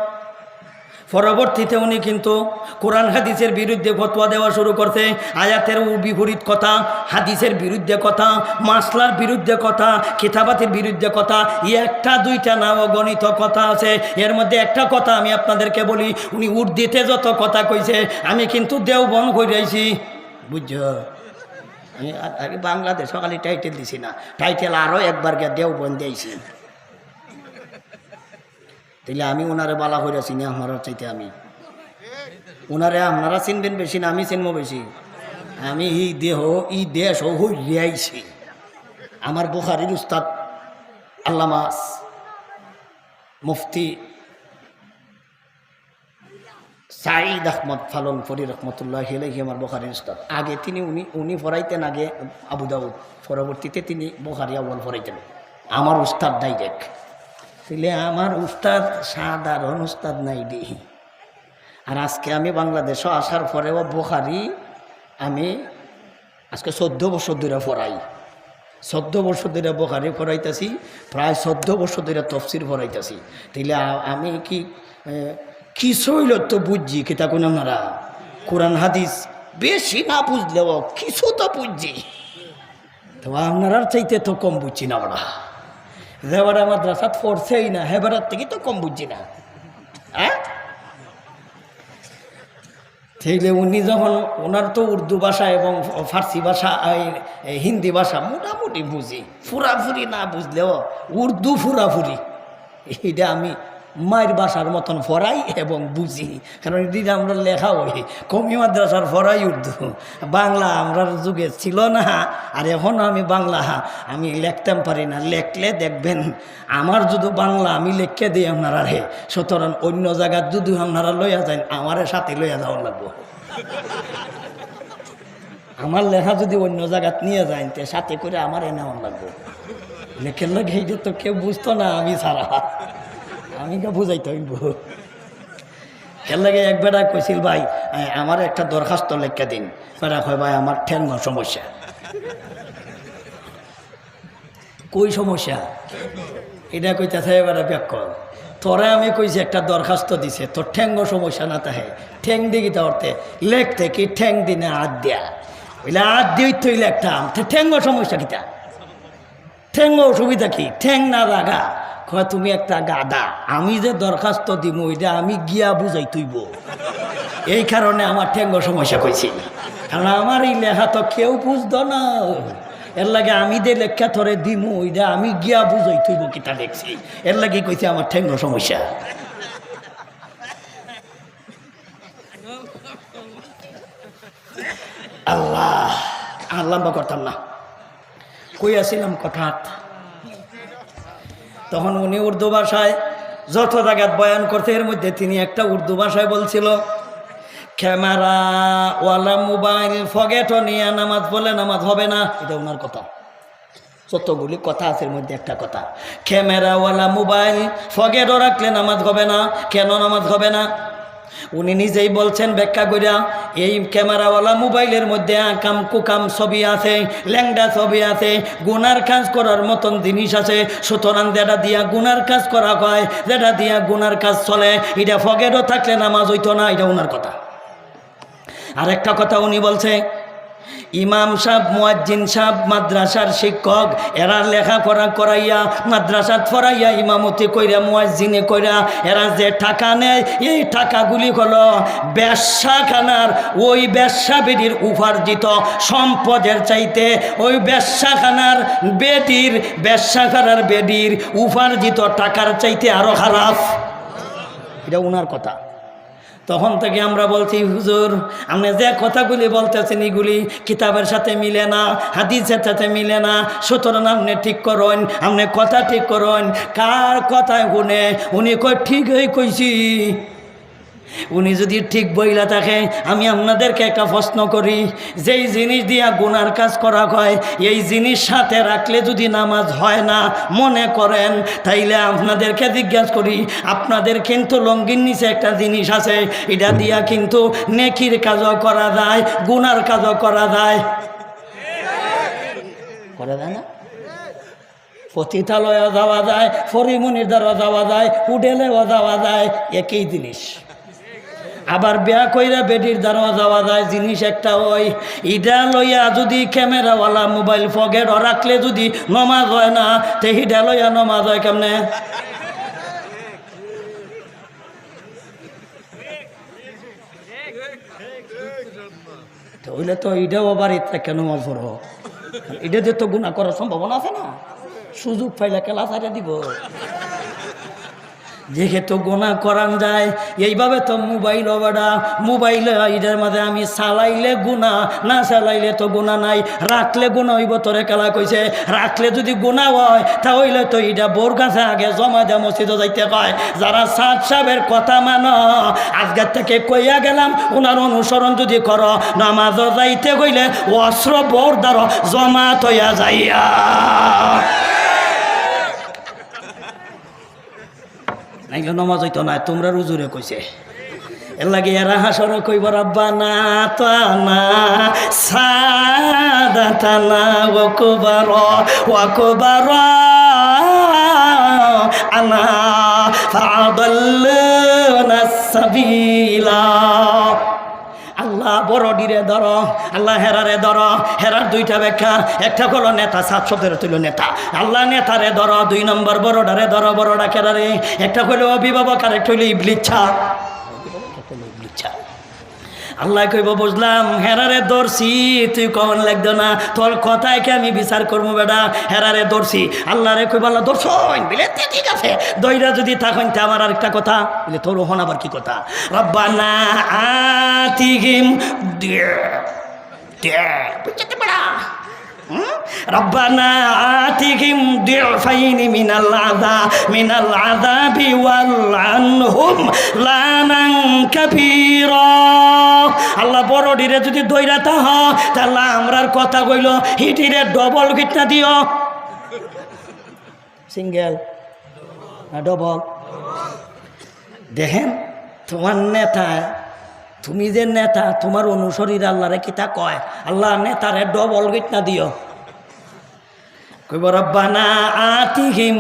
পরবর্তীতে উনি কিন্তু কোরআন হাদিসের বিরুদ্ধে ফতোয়া দেওয়া শুরু করছে, আয়াতের বিপরীত কথা, হাদিসের বিরুদ্ধে কথা, মাসলার বিরুদ্ধে কথা, কিতাবাতের বিরুদ্ধে কথা, একটা দুইটা না অগণিত কথা আছে। এর মধ্যে একটা কথা আমি আপনাদেরকে বলি, উনি উর্দিতে যত কথা কইছে আমি কিন্তু দেওবন্দ কইরাইছি, বুঝছো? আমি আগে বাংলাদেশ সকালে টাইটেল দিছি না, টাইটেল আরও একবার গিয়ে দেওবন্দ দিয়েছি। তাইলে আমি ওনারে বালা করে চিনি, আপনারা চাইতে আমি ওনারে আপনারা চিনবেন বেশি না আমি চিনবো বেশি? আমি এই দেহ এই দেশ হইয়াইছি। আমার বুখারীর উস্তাদ আল্লামা মুফতি সাঈদ আহমদ ফালনপুরি রহমতুল্লাহি আলাইহি আমার বুখারীর উস্তাদ। আগে তিনি উনি পড়াইতেন আগে আবু দাউদ, পরবর্তীতে তিনি বুখারী আউয়াল পড়াইতেন। আমার উস্তাদ ডাইরেক্ট। তাহলে আমার উস্তাদ সাধারণ উস্তাদ নাই দি। আর আজকে আমি বাংলাদেশে আসার পরেও বুখারী আমি আজকে 14 বছর ধরে পড়াই। 14 বছর ধরে বুখারী পড়াইতেছি, প্রায় 14 বছর ধরে তফসির পড়াইতেছি। তাইলে আমি কি কিছু হইল তো বুঝছি, কিতা কোন আপনারা কোরআন হাদিস বেশি না বুঝলেও কিছু তো বুঝছি। তো আপনারার চাইতে তো কম বুঝছি না। ওরা যেবারা মাদ্রাসাত পড়ছেই না হেবারার থেকে তো কম বুঝছি না। হ্যাঁ, তাইলে উনি যখন ওনার তো উর্দু ভাষা এবং ফার্সি ভাষা হিন্দি ভাষা মোটামুটি বুঝি, ফুরাফুরি না বুঝলেও উর্দু ফুরাফুরি, এইটা আমি মায়ের ভাষার মতন ফরাই এবং বুঝি। কারণ এদিকে আমরা লেখা হই কমি মাদ্রাসার ফরাই উর্দু, বাংলা আমরার যুগে ছিল না। আর এখন আমি বাংলা আমি লিখতাম পারি না, লেখলে দেখবেন আমার যদি বাংলা আমি লিখে দিই আপনারা রে, সুতরাং অন্য জায়গার যদি আপনারা লইয়া যান আমার সাথে লইয়া যাওয়া লাগবো। আমার লেখা যদি অন্য জায়গাত নিয়ে যান তে সাথে করে আমার নেওয়া লাগবো। লেখের লাগে এইটা তো কেউ বুঝতো না আমি ছাড়া, আমি কে বুঝাইতে হইব। এর লাগে এক বেড়া কইছিল ভাই আমার একটা দরখাস্ত লেখা দিন। বেড়া কয় ভাই আমার ঠ্যাং সমস্যা। কই সমস্যা এটা কইতেছে এবারে ব্যাক তোরা আমি কইছি একটা দরখাস্ত দিছে তোর ঠ্যাঙ্গ সমস্যা না তাহে ঠ্যাং দিকে অর্থে লেখতে কি ঠ্যাং দিনে হাত দেয়া ওইলে হাত দিয়ে তুই লেখতাম ঠ্যাঙ্গ সমস্যা কিতা ঠ্যাঙ্গ অসুবিধা কি ঠ্যাং না লাগা কয় তুমি একটা গাদা আমি যে দরখাস্ত দিব ওইটা আমি গিয়া বুঝাই তুইব এই কারণে আমার ঠ্যাঙ্গ সমস্যা কইছি কারণ আমার এই লেখা তো কেউ বুঝতো না এর লাগে আমি যে লেখা ধরে দিমু ওইটা আমি গিয়া বুঝাই তুইব কিতা দেখছি এর লাগে কইছি আমার ঠ্যাঙ্গ সমস্যা আল্লাহ আর লম্বা করতাম না কই আসিলাম কথাত তখন উনি উর্দু ভাষায় যত জায়গায় বয়ান করতে এর মধ্যে তিনি একটা উর্দু ভাষায় বলছিল ক্যামেরা ওয়ালা মোবাইল ফগেটও নিয়ে নামাজ বলে নামাজ হবে না এটা ওনার কথা যতগুলি কথা আছে এর মধ্যে একটা কথা ক্যামেরাওয়ালা মোবাইল ফগেটও রাখলে নামাজ হবে না কেন নামাজ হবে না উনি নিজেই বলছেন ব্যাখ্যা করিয়া এই ক্যামেরাওয়ালা মোবাইলের মধ্যে আকাম কুকাম ছবি আছে ল্যাংডা ছবি আছে গুনার কাজ করার মতন জিনিস আছে সুতরাং যেটা দিয়া গুনার কাজ করা হয় যেটা দিয়া গুনার কাজ চলে এটা ফগেটও থাকলে নামাজ হইতো না এটা ওনার কথা আর একটা কথা উনি বলছে ইমাম সাহেব মুয়াজ্জিন সাহেব মাদ্রাসার শিক্ষক এরা লেখাপড়া করাইয়া মাদ্রাসাত পড়াইয়া ইমামতি কইরা মুয়াজ্জিনে কইরা এরা যে টাকা নেয় এই টাকাগুলি হলো ব্যবসাখানার ওই ব্যবসাবিধির উপার্জিত সম্পদের চাইতে ওই ব্যবসাখানার বেদির ব্যবসাখানার বেদির উপার্জিত টাকার চাইতে আরো খারাপ এটা ওনার কথা তখন থেকে আমরা বলছি হুজুর আপনি যে কথাগুলি বলতেছেন এগুলি কিতাবের সাথে মিলে না হাদিসের সাথে মিলে না সুতরাং আপনি ঠিক করুন আপনি কথা ঠিক করুন কার কথায় শুনে উনি কই ঠিকই কইছি উনি যদি ঠিক বইলা থাকে আমি আপনাদেরকে একটা প্রশ্ন করি যেই জিনিস দিয়া গুনার কাজ করা হয় এই জিনিস সাথে রাখলে যদি নামাজ হয় না মনে করেন তাইলে আপনাদেরকে জিজ্ঞাসা করি আপনাদের কিন্তু লঙ্গির নিচে একটা জিনিস আছে এটা দিয়া কিন্তু নেকির কাজও করা যায় গুনার কাজও করা যায় না পতিতালয়ে যাওয়া যায়, ফরিমনির দ্বারা যাওয়া যায়, হোটেলেও যাওয়া যায়, একই জিনিস। আবার বিয়া কইরা বেডির দ্বারা যাওয়া যায়, জিনিস একটা ওই। ইটা লইয়া যদি ক্যামেরাওয়ালা মোবাইল পকেট রাখলে যদি নমাজ হয় না, তে হিডা লইয়া নমাজ হয় কেমনে? হইলে তো এটাও বাড়িতে কেন নমাজ পড়ো? এটা দিয়ে তো গুনাহ করার সম্ভাবনা আছে না। সুযোগ পাইলে কেলা ছাড়া দিব। যেহেতু গুনাহ করান যায়, এইভাবে তো মোবাইল বেড়া, মোবাইলে এটার মাঝে আমি চালাইলে গুনাহ, না চালাইলে তো গুনাহ নাই। রাখলে গুনাহ হইব, তোরে কেলা কইছে। রাখলে যদি গুনাহ হয় তাহলে তো এটা বোর কাছে আগে জমা দেয়, মসজিদে যাইতে কয়। যারা সাদ সাহেবের কথা মানো, আজকের থেকে কইয়া গেলাম, ওনার অনুসরণ যদি করো, নামাজও যাইতে কইলে অস্ত্র বোর দ্বারা জমা তৈয়া যাইয়া। নাইলে নমাজ হইতো না, তোমরা রুজুরে কইছে। এর লাগে এরা হাসর কইব রব্বানা তানা সাদাতানা ওয়া কুবারা আনা ফাদাল্লানা সাবিলা। আল্লাহ বড়ডিরে ধরো, আল্লাহ হেরারে ধরো। হেরার দুইটা ব্যাখ্যা, একটা হলো নেতা, 7 শব্দের তুইল নেতা। আল্লাহ নেতারে ধরো, 2 নম্বর বড়ডারে ধরো, বড়ডা কেরারে। একটা হলো অভিভাবক, আর একটা হইল ইবলিচ্ছা। আল্লাহ কইব বুঝলাম, হেরারে ধরছি, তুই কমন লাগতো না, তোর কথায় কি আমি বিচার করবো বেটা? হেরারে ধরছি, আল্লাহ রে কইব আল্লাহ ধরছ বলে ঠিক আছে, দইরা যদি থাকেন তা আমার আরেকটা কথা বলে, তোর হন আবার কি কথা? রব্বানা আতিহিম বুঝতে পারা রব্বানা আতিহিম দিফাইনি মিনাল আযাবি ওয়ালআনহুম লানান কাবীরা। আল্লাহ বড়ডিরে যদি দইরা তাহ, তাহলে আমরার কথা কইল হিটিরে ডবল কিটনা দিও। সিঙ্গেল না ডবল? দেখেন তোমার নেতা, তুমি যে নেতা, তোমার অনুসরীর আল্লাহরে কিতা কয়? আল্লাহ নেতারে ডবল কিটনা দিও। কইব রব্বানা আতিহিম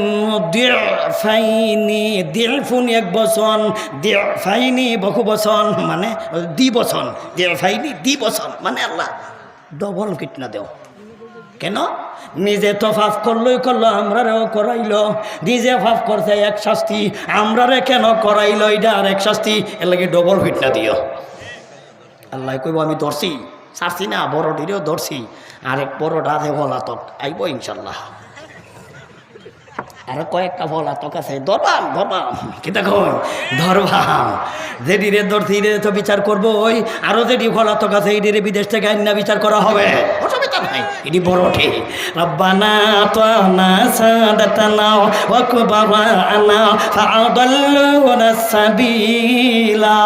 দিফাইনি, দিলফুন এক বচন, দিফাইনি বহু বচন, মানে দ্বিবচন। দিফাইনি দ্বিবচন মানে আল্লাহ ডবল কিটনা দেও। কেন? নিজে তো ফাফ করলো, আমরারেও করাইল। নিজে ফাফ করছে এক শাস্তি, আমরারে কেন করাইল এটা আর এক শাস্তি। এর লাগে ডবল কিটনা দিও। আল্লাহ কইব আমি ধরছি, ছাড়ছি না, বড়ডিরেও ধরছি। আরেক বড়টা আছে ভোলাতক, আইব ইনশাল্লাহ। আর কয়েকটা ভোলাতক আছে, ধরবাম কি দেখো ধরবাম। যেদিরে ধরছি তো বিচার করবো, ওই আরো যেটি ভোলাতক আছে এটিরে বিদেশ থেকে আইনা বিচার করা হবে, অসুবিধা নাই। এটি বড় ঠিক। রব্বানা তানা সাদাতানা ওয়া কুবারানা ফাআদাল্লুনা সাবিলা।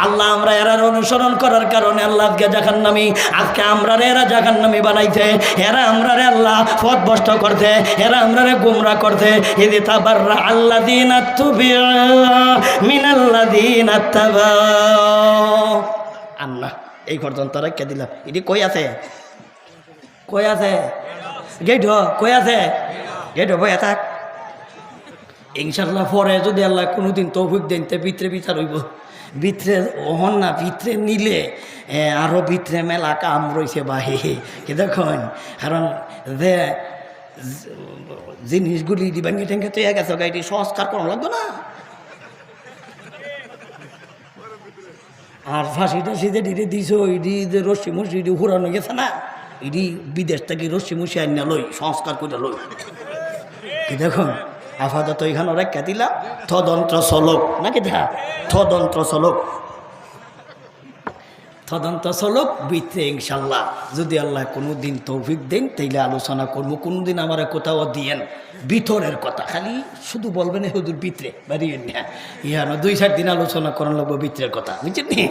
আল্লাহ আমরা এরার অনুসরণ করার কারণে আল্লাহ আজকে জাহান্নামী, আজকে আমরা এরা জাহান্নামী বানাইছে। এরা আমরা আল্লাহ পথভ্রষ্ট করছে, এরা আমরা গুমরা করছে। ইদ তাবাররা আল্লাযীনা তুবিউ মিনাল্লাযীনা তাবাউ। আল্লাহ এই পর্যন্ত রেখে দিলাম। এটি কই আছে? গেট কই আছে? গেট বই থাক ইনশাল্লাহ। পরে যদি আল্লাহ কোনোদিন তৌফিক দেন, তে ভিতরে বিচার হইব। ভিতরে ওহন না, ভিতরে নিলে আরো ভিতরে মেলা কাম রয়েছে বাহি, কি দেখুন। কারণ যে জিনিসগুলি দিবাঙ্গি ঠেঙ্গে তৈরি গেছে, গাড়িটি সংস্কার করা লাগবে না। আর ফাঁসিটা সিধে ডিরে দিছ, ইডি যে রশ্মি মুসি ইডি হুরানো গেছে না, ইডি বিদেশ থেকে রশ্মি মুসি আইনা লই সংস্কার করে লই, কি দেখুন। আপাতত এখানে রেখা দিলাম, তদন্ত চলক নাকি দেখা, তদন্ত চলক বিতে ইনশাল্লাহ। যদি আল্লাহ কোনো দিন তৌফিক দেন তাইলে আলোচনা করবো। কোনোদিন আমার কোথাও দিয়েন ভিতরের কথা, খালি শুধু বলবেন হুজুর ভিতরে বাড়িয়ে না, ইহানো 2-4 দিন আলোচনা করার লাগবো ভিতরের কথা, বুঝছেন নি?